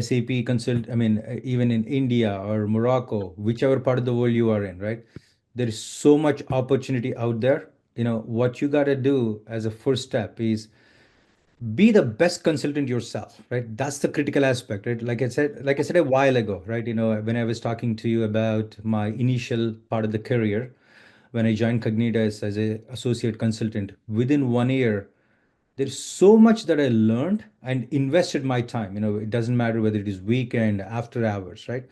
SAP consult, I mean, even in India or Morocco, whichever part of the world you are in, right? There is so much opportunity out there. What you got to do as a first step is be the best consultant yourself, right? That's the critical aspect, right? Like I said a while ago, right? When I was talking to you about my initial part of the career, when I joined Cognitus as a associate consultant, within 1 year, there's so much that I learned and invested my time. It doesn't matter whether it is weekend, after hours, right?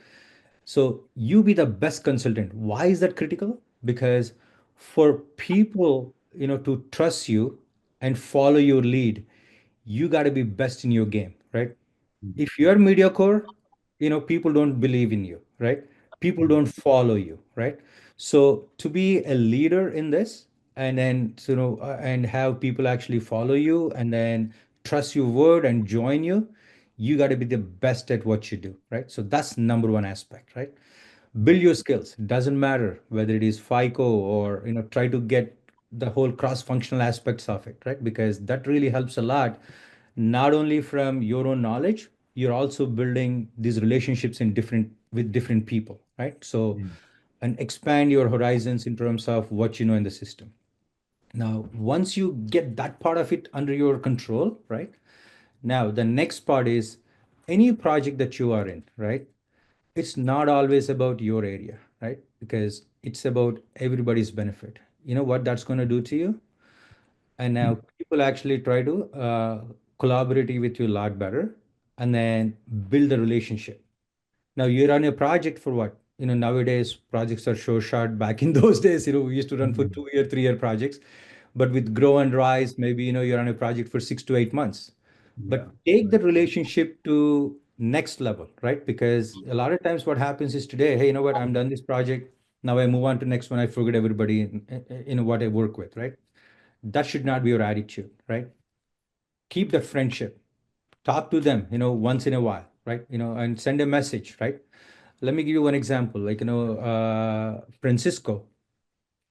So you be the best consultant. Why is that critical? Because for people, to trust you and follow your lead, you got to be best in your game, right? If you're mediocre, people don't believe in you, right? People don't follow you, right? So to be a leader in this, and then and have people actually follow you and then trust your word and join you, you got to be the best at what you do, right? So that's number one aspect, right? Build your skills. Doesn't matter whether it is FICO or try to get the whole cross-functional aspects of it, right? Because that really helps a lot. Not only from your own knowledge, you're also building these relationships in different with different people, right? So, Mm. and expand your horizons in terms of what you know in the system. Now, once you get that part of it under your control, right? Now, the next part is any project that you are in, right? It's not always about your area, right? Because it's about everybody's benefit. You know what that's going to do to you? And now people actually try to collaborate with you a lot better and then build a relationship. Now you're on a project for what? Nowadays projects are so short. Back in those days, we used to run for Mm. 2 year, 3 year projects. But with Grow and Rise, maybe, you're on a project for 6 to 8 months. Yeah. But take the Right. relationship to next level, right? Because a lot of times what happens is today, hey, you know what? I'm done this project. Now I move on to next one. I forget everybody in what I work with, right? That should not be your attitude, right? Keep the friendship. Talk to them, once in a while, right? And send a message, right? Let me give you one example. Like, Francisco,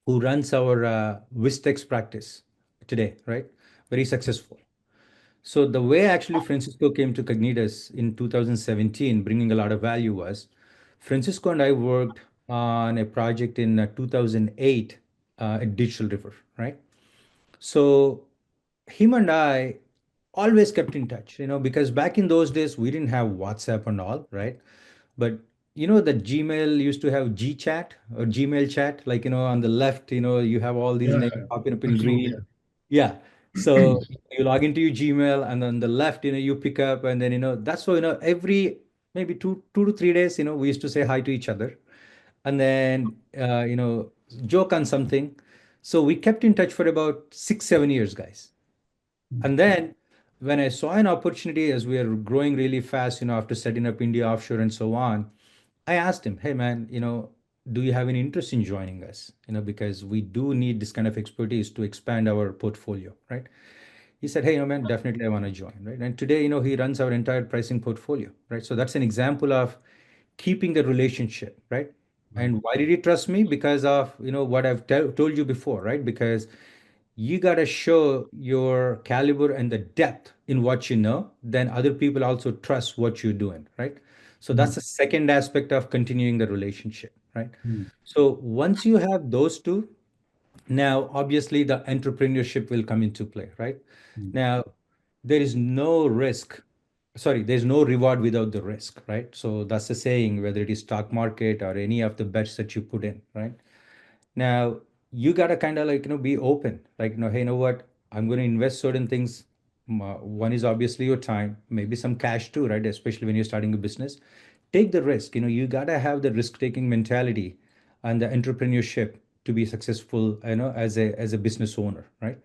who runs our Vistex practice today, right? Very successful. So the way actually Francisco came to Cognitus in 2017, bringing a lot of value, was Francisco and I worked on a project in 2008 at Digital River, right? So him and I always kept in touch, because back in those days we didn't have WhatsApp and all, right? But the Gmail used to have GChat or Gmail chat, like on the left, you have all these Yeah. names popping up in Absolutely. green. Yeah. So you log into your Gmail and on the left, you pick up and then that's why every maybe 2 to 3 days, we used to say hi to each other and then joke on something. So we kept in touch for about 6, 7 years, guys. Mm. And then when I saw an opportunity as we are growing really fast, after setting up India offshore and so on, I asked him, hey man, do you have any interest in joining us? Because we do need this kind of expertise to expand our portfolio, right? He said, hey, man, definitely I want to join, right? And today, he runs our entire pricing portfolio, right? So that's an example of keeping the relationship, right? Right. And why did he trust me? Because of, what I've told you before, right? Because you got to show your caliber and the depth in what you know, then other people also trust what you're doing, right? So Mm, that's the second aspect of continuing the relationship, right? mm, So once you have those two, now obviously the entrepreneurship will come into play, right? mm, Now there is no risk, sorry, there's no reward without the risk, right? So that's the saying, whether it is stock market or any of the bets that you put in, right? Now you gotta kind of like, be open, like, hey, you know what? I'm going to invest certain things. One is obviously your time, maybe some cash too, right? Especially when you're starting a business. Take the risk. You gotta have the risk-taking mentality and the entrepreneurship to be successful, as a business owner, right?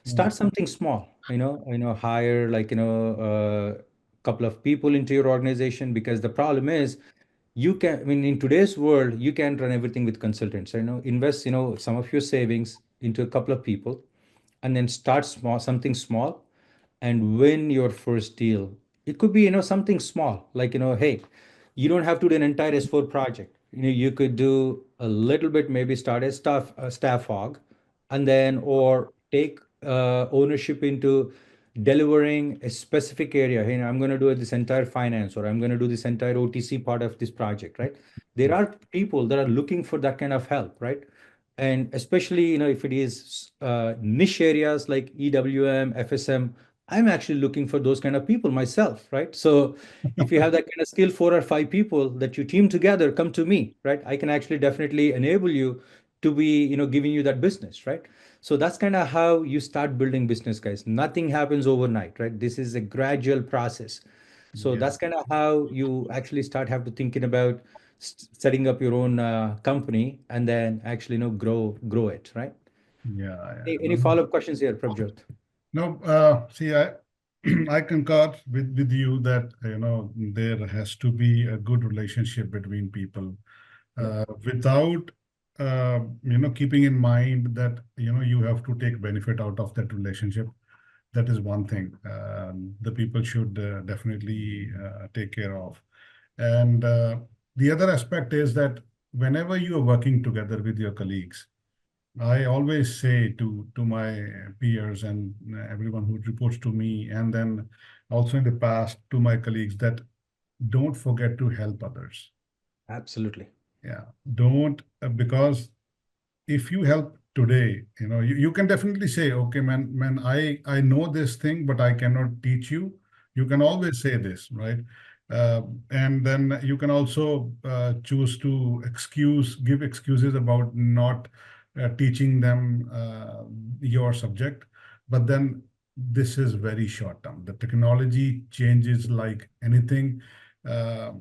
mm, Start something small, hire like, a couple of people into your organization, because the problem is you can, I mean, in today's world, you can't run everything with consultants. Invest, some of your savings into a couple of people, and then start small, something small, and win your first deal. It could be, something small, like, hey, you don't have to do an entire S4 project. You could do a little bit, maybe start a staff hog, and then, or take ownership into delivering a specific area. Hey, I'm going to do this entire finance, or I'm going to do this entire OTC part of this project, right? There are people that are looking for that kind of help, right? And especially, if it is niche areas like EWM, FSM, I'm actually looking for those kind of people myself, right? So if you have that kind of skill, 4 or 5 people that you team together, come to me, right? I can actually definitely enable you to be, giving you that business, right? So that's kind of how you start building business, guys. Nothing happens overnight, right? This is a gradual process. So yeah, that's kind of how you actually start have to thinking about setting up your own company, and then actually, grow it, right? yeah, yeah. Any follow-up questions here, Prabhjot? No, see, I I concur with you that there has to be a good relationship between people. Yeah, Without keeping in mind that you have to take benefit out of that relationship. That is one thing the people should definitely take care of. And the other aspect is that whenever you are working together with your colleagues, I always say to my peers and everyone who reports to me, and then also in the past to my colleagues, that don't forget to help others. absolutely. Yeah, don't because if you help today, you can definitely say, okay, man, I know this thing, but I cannot teach you. You can always say this, right? Uh, and then you can also choose to give excuses about not teaching them your subject. But then this is very short term. The technology changes like anything. Uh,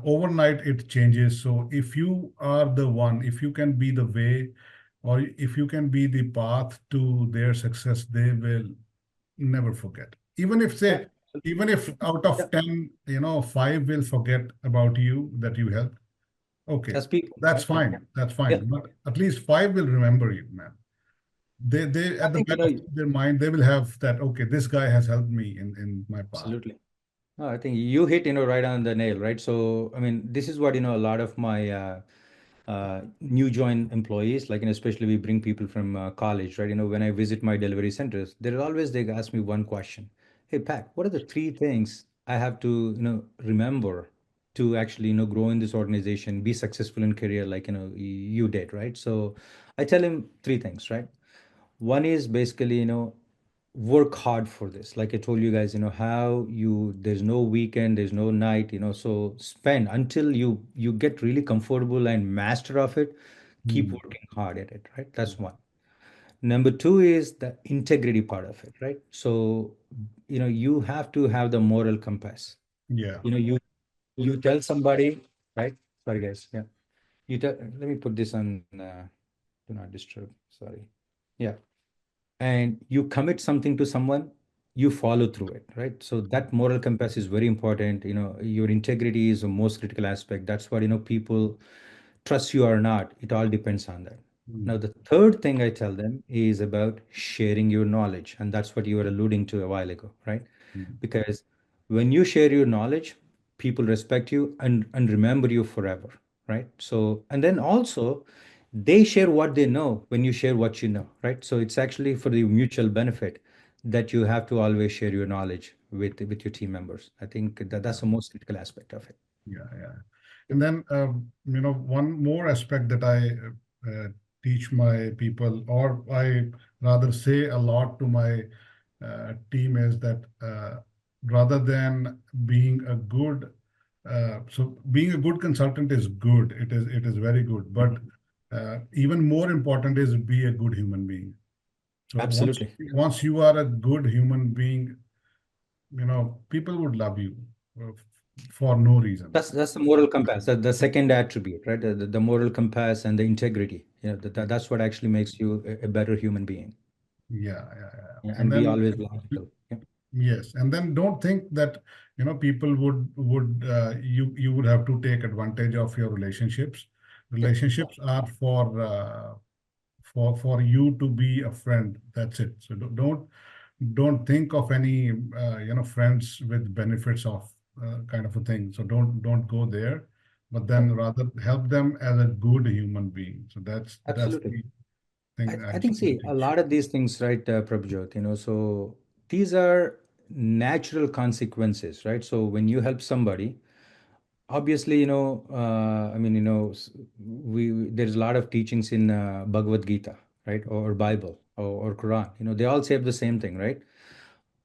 overnight it changes. So if you are the one, if you can be the way, or if you can be the path to their success, they will never forget. Even if Yeah, say, even if out yeah, of 10, 5 will forget about you that you helped. Okay, that's people, that's right? Yeah, fine, that's yeah. fine, but at least 5 will remember you, man. They I at the think, back of their mind, they will have that, okay, this guy has helped me in my path. absolutely. No, I think you hit, right on the nail, right? So, I mean, this is what, a lot of my new join employees, like, especially we bring people from college, right? When I visit my delivery centers, they ask me one question. Hey, Pat, what are the 3 things I have to, remember to actually, grow in this organization, be successful in career, like, you did, right? So I tell him 3 things, right? One is basically, work hard for this. Like I told you guys, how there's no weekend, there's no night, so spend until you get really comfortable and master of it. Keep Hmm. working hard at it, right? That's one. Number two is the integrity part of it, right? So, you have to have the moral compass. Yeah. You tell somebody, right? Sorry, guys. Yeah. Let me put this on do not disturb. Sorry. Yeah. And you commit something to someone, you follow through it, right? So that moral compass is very important. Your integrity is the most critical aspect. That's what, people trust you or not. It all depends on that. Now, Hmm. the third thing I tell them is about sharing your knowledge. And that's what you were alluding to a while ago, right? Hmm. Because when you share your knowledge, people respect you and remember you forever, right? So, and then also they share what they know when you share what you know, right? So it's actually for the mutual benefit that you have to always share your knowledge with your team members. I think that Yeah, that's the most critical aspect of it. yeah, yeah. And then, one more aspect that I teach my people, or I rather say a lot to my team, is that rather than being a good, so being a good consultant is good. It is very good. But even more important is be a good human being. So once Absolutely. once you are a good human being, people would love you for no reason. That's the moral compass, the second attribute, right? The moral compass and the integrity. That's what actually makes you a better human being. Yeah, yeah, yeah. Yeah, And and be then always logical. Yeah. yes, and then don't think that people would you would have to take advantage of your relationships. Yep. Relationships are for you to be a friend. That's it. So don't think of any friends with benefits of kind of a thing. So don't go there, but then Yep. rather help them as a good human being. So that's Absolutely. the I, thing I I think, would see, a teach. lot of these things, right, Prabhjot, so these are natural consequences, right? So when you help somebody, obviously, I mean, there's a lot of teachings in Bhagavad Gita, right, or Bible or Quran. They all say the same thing, right?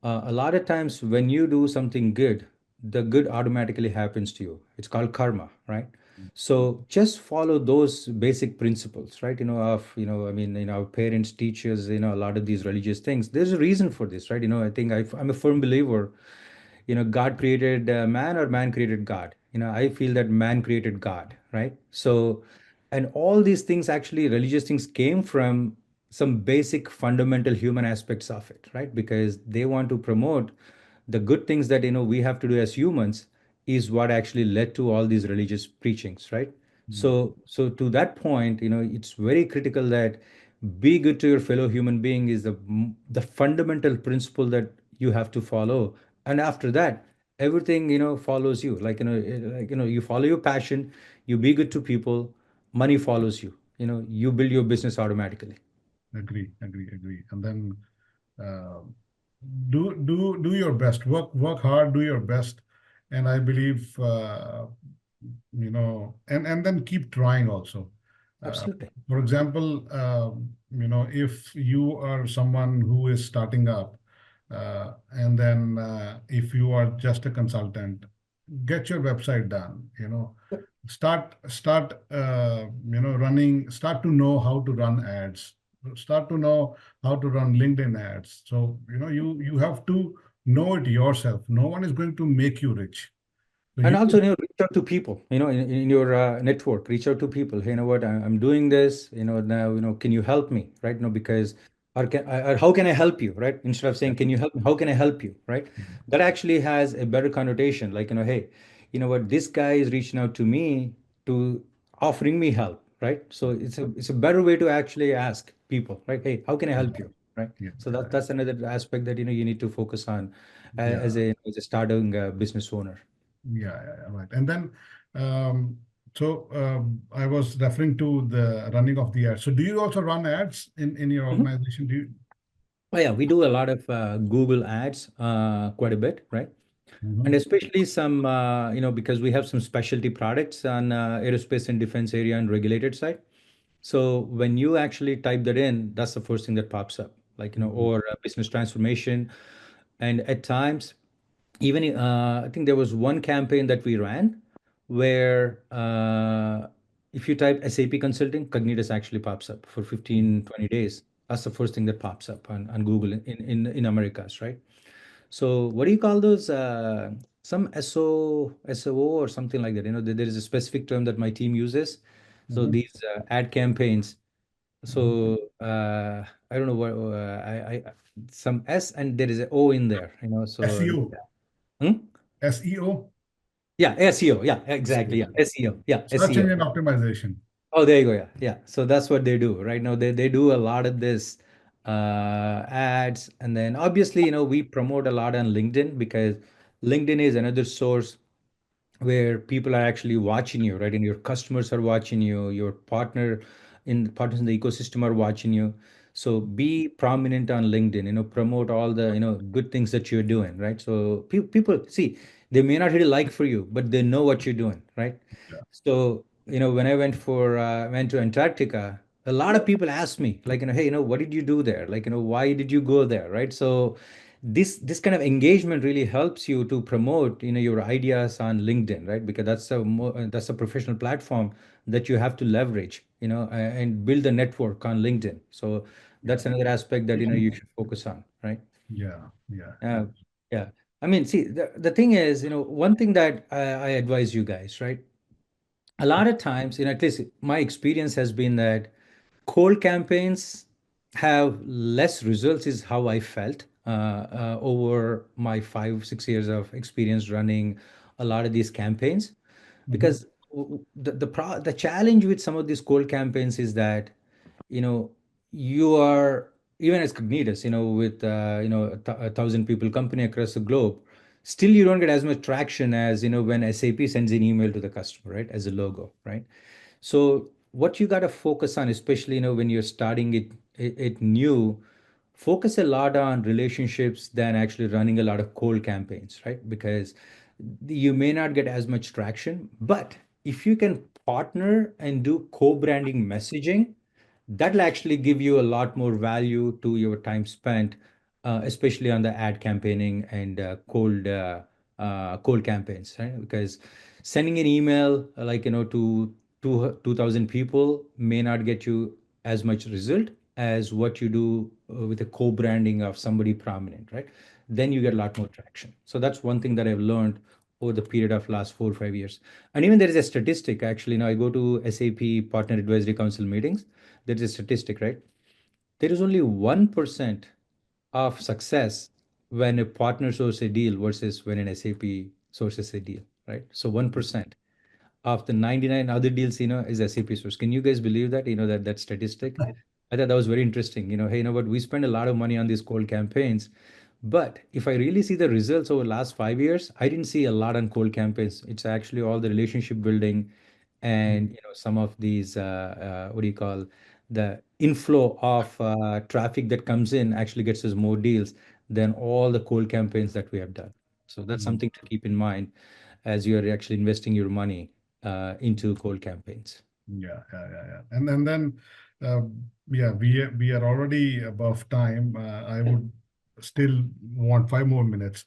A lot of times when you do something good, the good automatically happens to you. It's called karma, right? So just follow those basic principles, right? I mean, our parents, teachers, a lot of these religious things. There's a reason for this, right? I think I'm a firm believer, God created man or man created God. I feel that man created God, right? So, and all these things, actually religious things, came from some basic fundamental human aspects of it, right? Because they want to promote the good things that we have to do as humans, is what actually led to all these religious preachings, right? Mm, So to that point, it's very critical that be good to your fellow human being is the fundamental principle that you have to follow. And after that, everything follows you. Like you follow your passion, you be good to people, money follows you. You build your business automatically. agree, agree, agree. And then uh, do your best. Work hard. Do your best. And I believe and then keep trying also. Uh, Absolutely. for example, if you are someone who is starting up, and then if you are just a consultant, get your website done. Start to know how to run ads, start to know how to run LinkedIn ads. So you have to know it yourself. No one is going to make you rich. So And you also, reach out to people, in your network, reach out to people. Hey, you know what, I'm doing this, now, can you help me, right? Because, or how can I help you, right? Instead of saying, can you help me, how can I help you, right? That actually has a better connotation. Like, hey, you know what, this guy is reaching out to me to offering me help, right? So it's a better way to actually ask people, right? Hey, how can I help you, right? yeah, So yeah, that's another aspect that you need to focus on yeah. as a starting business owner. Yeah, yeah, yeah, right. And then, um, I was referring to the running of the ads. So do you also run ads in your organization? Do you? Oh yeah, we do a lot of Google ads, quite a bit, right? And Mhm. especially some, because we have some specialty products on aerospace and defense area and regulated side. So when you actually type that in, that's the first thing that pops up, like, Mhm. or business transformation. And at times, even I think there was one campaign that we ran where if you type SAP consulting, Cognitus actually pops up for Mhm. 15-20 days. That's the first thing that pops up on Google in Americas, right? So what do you call those? Some SO or something like that. There is a specific term that my team uses. So Mhm. these ad campaigns. Mhm. So I don't know what I some S and there is a O in there. So SEO, hmm? SEO, Yeah, SEO. Yeah, exactly. Yeah, SEO. Yeah, search SEO. engine optimization. Oh, there you go. Yeah, yeah. So that's what they do right now. They do a lot of this ads, and then obviously, we promote a lot on LinkedIn because LinkedIn is another source where people are actually watching you, right? And your customers are watching you, your partner, in partners in the ecosystem are watching you. So be prominent on LinkedIn, promote all the, good things that you're doing, right? So people see, they may not hit a like for you, but they know what you're doing, right? Yeah. So, when I went to Antarctica, a lot of people asked me, like, hey, what did you do there? Like, why did you go there, right? So this kind of engagement really helps you to promote, your ideas on LinkedIn, right? Because that's a professional platform that you have to leverage, and build a network on LinkedIn. So Yeah. that's another aspect that, you should focus on, right? Yeah. Yeah. Uh, yeah. I mean, see, the thing is, one thing that I advise you guys, right? A lot of times, at least my experience has been that cold campaigns have less results, is how I felt over my 5 6 years of experience running a lot of these campaigns. Mhm. Because the challenge with some of these cold campaigns is that, you know you are, even as Cognitus, with a thousand people company across the globe, still you don't get as much traction as, when SAP sends an email to the customer, right, as a logo, right? So what you got to focus on, especially, when you're starting it new, focus a lot on relationships than actually running a lot of cold campaigns, right? Because you may not get as much traction, but if you can partner and do co-branding messaging, that'll actually give you a lot more value to your time spent, especially on the ad campaigning and cold campaigns, right? Because sending an email, like, to 2,000 people may not get you as much result as what you do with a co-branding of somebody prominent, right? Then you get a lot more traction. So that's one thing that I've learned over the period of last 4 or 5 years. And even there is a statistic, actually. Now I go to SAP Partner Advisory Council meetings. There is a statistic, right? There is only 1% of success when a partner sources a deal versus when an SAP sources a deal, right? So 1% of the 99 other deals, is SAP source. Can you guys believe that? That statistic? I thought that was very interesting. Hey, what? We spend a lot of money on these cold campaigns, but if I really see the results over the last 5 years, I didn't see a lot on cold campaigns. It's actually all the relationship building and, some of these, what do you call, the inflow of traffic that comes in actually gets us more deals than all the cold campaigns that we have done. So that's Mhm. something to keep in mind as you're actually investing your money into cold campaigns. Yeah, yeah, yeah, yeah. And then, uh, yeah, we are already above time. I would still want 5 more minutes.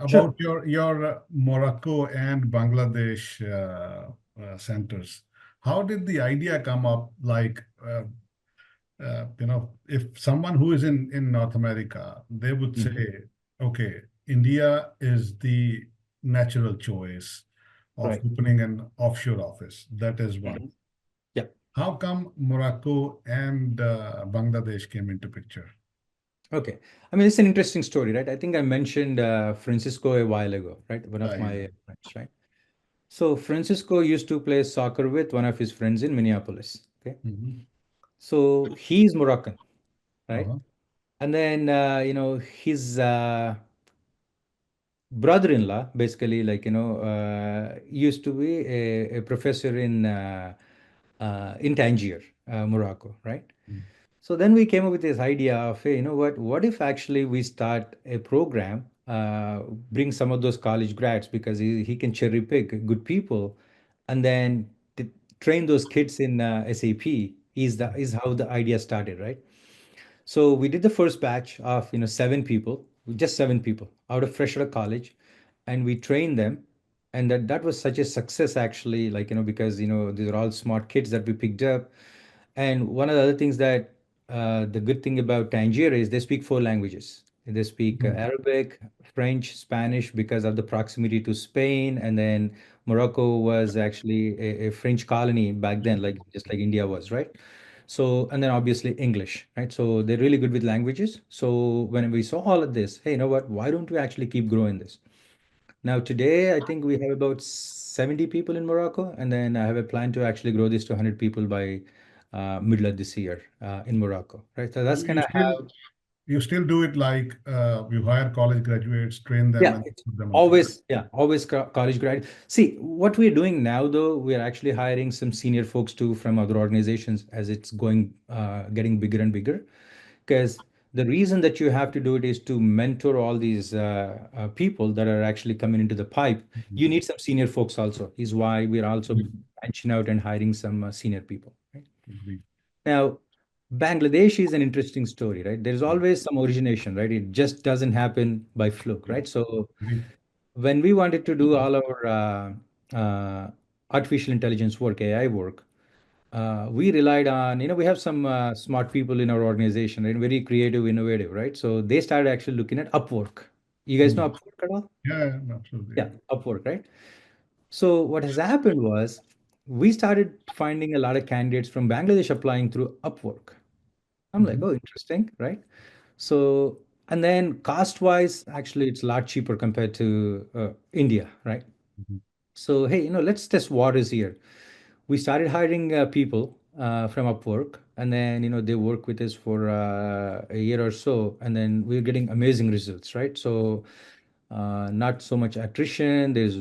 Sure. About your Morocco and Bangladesh centers. How did the idea come up? Like, if someone who is in North America, they would say, Mhm. okay, India is the natural choice of Right. opening an offshore office. That is one. Mhm. Yeah. How come Morocco and Bangladesh came into picture? Okay. I mean, it's an interesting story, right? I think I mentioned Francisco a while ago, right? One of Yeah. my friends, right? So Francisco used to play soccer with one of his friends in Minneapolis. Okay. Mhm. So he's Moroccan, right? Uh-huh. And then, his brother-in-law, basically, like, used to be a professor in Tangier, Morocco, right? Mm. So then we came up with this idea of, hey, what if actually we start a program, bring some of those college grads, because he can cherry pick good people, and then train those kids in SAP, is how the idea started, right? So we did the first batch of, 7 people, just 7 people out of fresh out of college, and we trained them, and that was such a success, actually, like, because, these are all smart kids that we picked up. And one of the other things that, the good thing about Tangier is they speak 4 languages. They speak Mhm. Arabic, French, Spanish, because of the proximity to Spain, and then Morocco was actually a French colony back then, like just like India was, right? So, and then obviously English, right? So they're really good with languages. So when we saw all of this, hey, why don't we actually keep growing this? Now, today, I think we have about 70 people in Morocco, and then I have a plan to actually grow this to 100 people by middle of this year in Morocco, right? So You, that's kind you of still how. you still do it like you hire college graduates, train them, Yeah, and it's put them on project. always college grad. See, what we're doing now, though, we're actually hiring some senior folks too from other organizations as it's going, getting bigger and bigger. Because the reason that you have to do it is to mentor all these people that are actually coming into the pipe. You Mhm. need some senior folks also, is why we're also Agreed. branching out and hiring some senior people. Right? Agreed. Now, Bangladesh is an interesting story, right? There's always some origination, right? It just doesn't happen by fluke, right? So Agreed. when we wanted to do all our artificial intelligence work, AI work, we relied on, we have some smart people in our organization, right? Very creative, innovative, right? So they started actually looking at Upwork. You guys know Mhm. Upwork at all? Yeah, yeah, absolutely. Yeah, Upwork, right? So what has happened was we started finding a lot of candidates from Bangladesh applying through Upwork. I'm like, Mhm. oh, interesting, right? So, and then cost-wise, actually, it's a lot cheaper compared to India, right? Mhm. So, hey, let's test waters here. We started hiring people from Upwork, and then, they work with us for a year or so, and then we're getting amazing results, right? So, not so much attrition, there's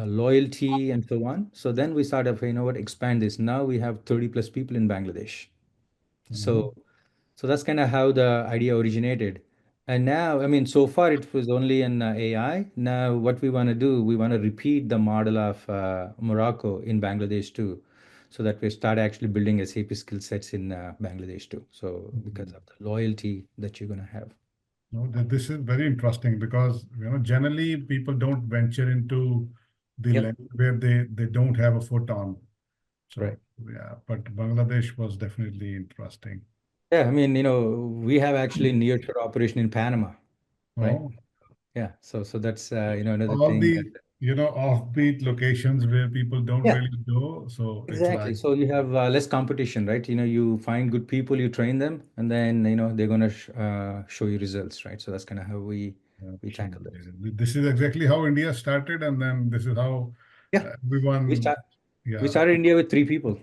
loyalty and so on. So then we started, what, expand this. Now we have 30 plus people in Bangladesh. Mhm. So that's kind of how the idea originated. And now, I mean, so far it was only in AI. Now, what we want to do, we want to repeat the model of Morocco in Bangladesh too, so that we start actually building SAP skill sets in Bangladesh too. So because Mhm. of the loyalty that you're going to have. No, this is very interesting because generally people don't venture into the Yep. land where they don't have a foot on. Right. So yeah, but Bangladesh was definitely interesting. Yeah, I mean, we have actually nearshore operation in Panama, right? Oh, Yeah. So that's another all thing. the offbeat locations where people don't Yeah. really go. So it's Exactly. like So you have less competition, right? You find good people, you train them, and then they're gonna show you results, right? So that's kind of how we tackle absolutely. this. This is exactly how India started, and then this is how Yeah, we everyone, start we yeah. started India with three people,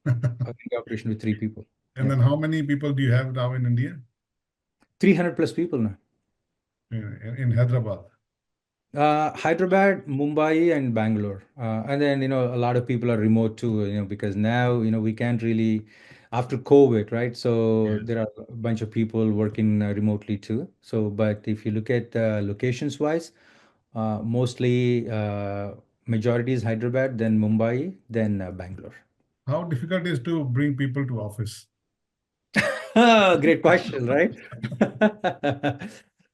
India operation with three people. And Yeah, then how many people do you have now in India? 300 plus people now. In Hyderabad. Hyderabad, Mumbai, and Bangalore. And then, a lot of people are remote too, because now, we can't really, after COVID, right? So Yeah. there are a bunch of people working remotely too. So, but if you look at locations wise, mostly majority is Hyderabad, then Mumbai, then Bangalore. How difficult is to bring people to office? Great question, right?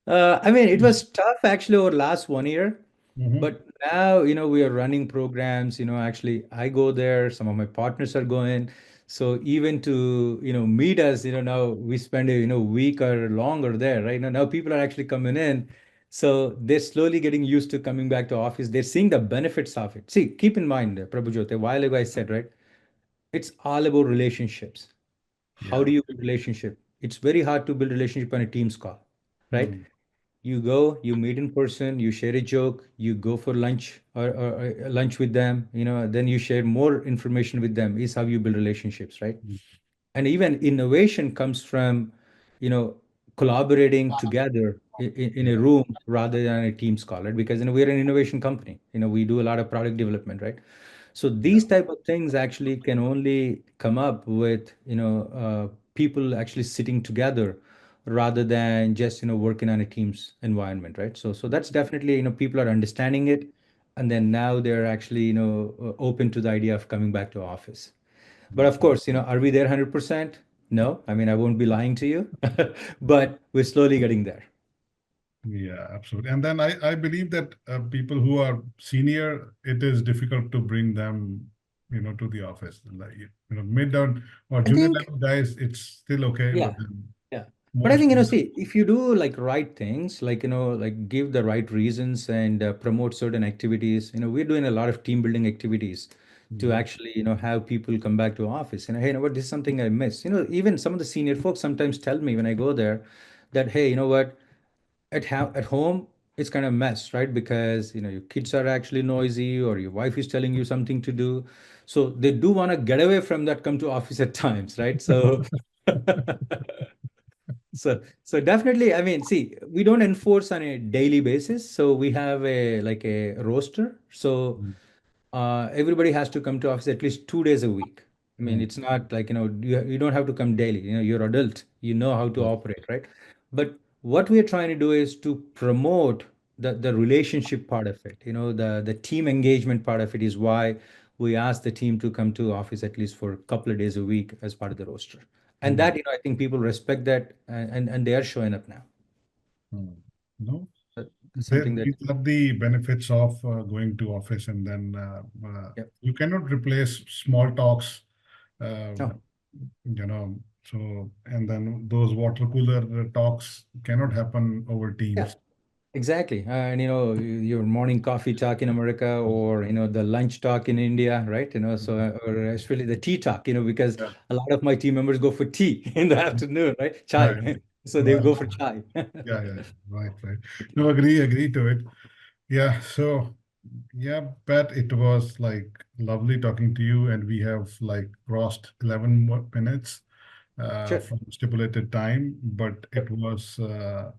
I mean, it was tough actually over last 1 year, Hmm. but now, we are running programs, actually I go there, some of my partners are going. So even to, meet us, now we spend a, week or longer there, right? Now people are actually coming in. So they're slowly getting used to coming back to office. They're seeing the benefits of it. See, keep in mind, Prabhujot, a while ago I said, right? It's all about relationships. How Yeah. do you build relationship? It's very hard to build relationship on a Teams call, right? Mm. You go, you meet in person, you share a joke, you go for lunch or lunch with them, then you share more information with them is how you build relationships, right? Mm. And even innovation comes from, you know, collaborating together in Yeah. a room rather than a Teams call, right? Because, we're an innovation company, we do a lot of product development, right? So Yeah. these type of things actually can only come up with people actually sitting together rather than just working on a team's environment, right? So that's definitely people are understanding it, and then now they're actually open to the idea of coming back to office. But of course, are we there 100%? No, I mean I won't be lying to you, but we're slowly getting there. Yeah, absolutely. And then I believe that people who are senior, it is difficult to bring them, to the office. Like, mid or I junior think, level guys, it's still okay, yeah. but then Yeah. But I most. think, see, if you do like right things, like, like give the right reasons and promote certain activities, we're doing a lot of team building activities to Mhm. actually, have people come back to office. And hey, what, this is something I miss. Even some of the senior folks sometimes tell me when I go there that, hey, what, at home, it's kind of mess, right? Because, your kids are actually noisy or your wife is telling you something to do. So they do want to get away from that, come to office at times, right? So So definitely, I mean, see, we don't enforce on a daily basis. So we have a like a roster. So Mm, everybody has to come to office at least 2 days a week. I mean, mm, it's not like, you don't have to come daily. You're adult, you know how to operate, right? But what we are trying to do is to promote the relationship part of it. The team engagement part of it is why we ask the team to come to office at least for a couple of days a week as part of the roster. And mm, that, I think people respect that, and they are showing up now. mm. No, That's something that, these are the benefits of going to office, and then yeah. you cannot replace small talks, No. you know. So, and then those water cooler talks cannot happen over Yeah. Teams. Exactly. And your morning coffee talk in America, or the lunch talk in India, right? So or especially the tea talk, because Yeah, a lot of my team members go for tea in the afternoon, right? right, Chai. So they right. go for chai. Yeah, yeah, right, right. No, agree to it. Yeah, so yeah, Pat, it was like lovely talking to you, and we have like crossed 11 more minutes Sure. from stipulated time, but Yep. it was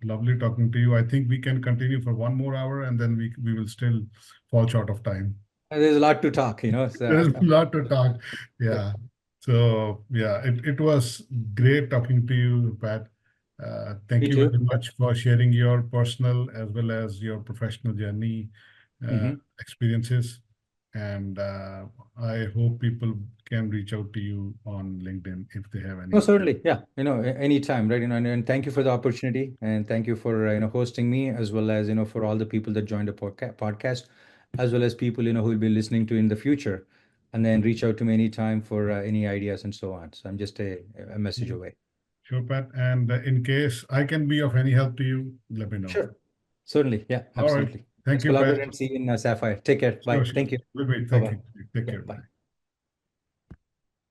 lovely talking to you. I think we can continue for 1 more hour, and then we will still fall short of time. There's a lot to talk, There's so a lot to talk. yep. Yeah. So yeah, it was great talking to you, Pat. Thank Me you too. very Yep. much for sharing your personal as well as your professional journey, Hmm. experiences. And I hope people can reach out to you on LinkedIn if they have No, any. certainly. Yeah. Anytime, right? And thank you for the opportunity, and thank you for, hosting me, as well as, for all the people that joined the podcast, as well as people, who will be listening to in the future, and then reach out to me anytime for any ideas and so on. So I'm just a message away. Sure, Pat. And in case I can be of any help to you, let me know. Sure. Certainly. Yeah, All right. absolutely. Thank Let's you, Pat. collaborate and see you in Sapphire. Take care. Sure, Bye. sure. Thank you. Good. Thank Bye-bye. you. Take Yeah, care. bye. Bye.